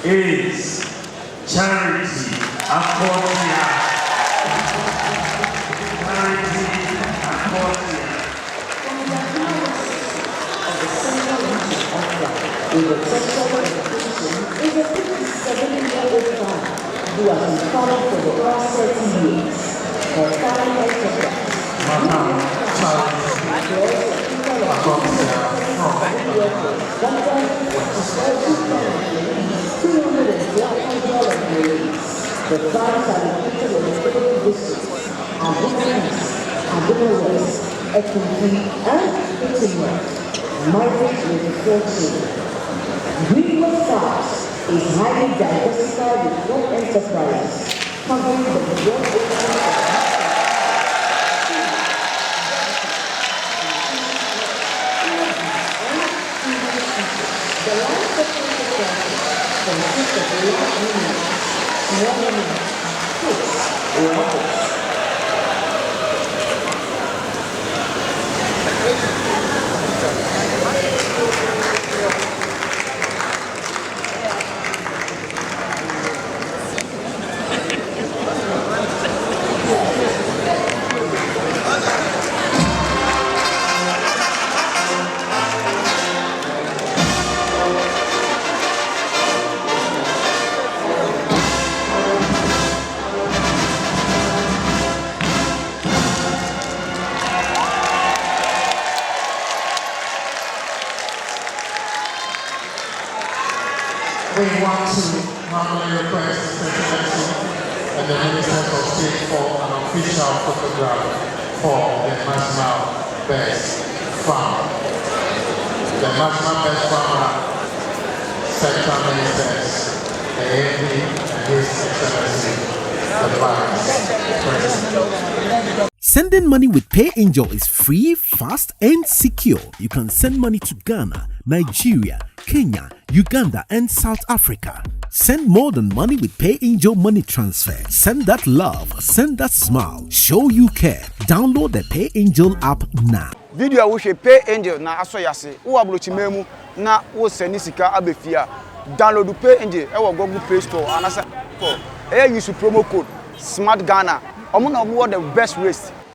is Charity Akortia. Charity Akortia. Is a 57-year-old farmer who has been farming for the past 30 years. For farming enterprise, the farms are located in the following districts: Abuna West, Ekumpi, and Pittsburgh. Marriage with the 4 children. Greenwood Farms is highly diversified with 4 enterprises covering the broad area of the land sector consists of large animals, small animals, fish, rabbits. We want to humbly request His Excellency and the Minister of State for an official photograph for the National Best Farmer. The National Best Farmer sector ministers, the AD and His Excellency, the Vice President. Sending money with PayAngel is free, fast, and secure. You can send money to Ghana, Nigeria, Kenya, Uganda, and South Africa. Send more than money with PayAngel money transfer. Send that love, send that smile. Show you care. Download the PayAngel app now. Video we should PayAngel na asoyase. Wo abrochi memu na wo send sika abefia. Download PayAngel e wo Google Play Store anasa. Use promo code SMART Ghana. Omo na omo the best race.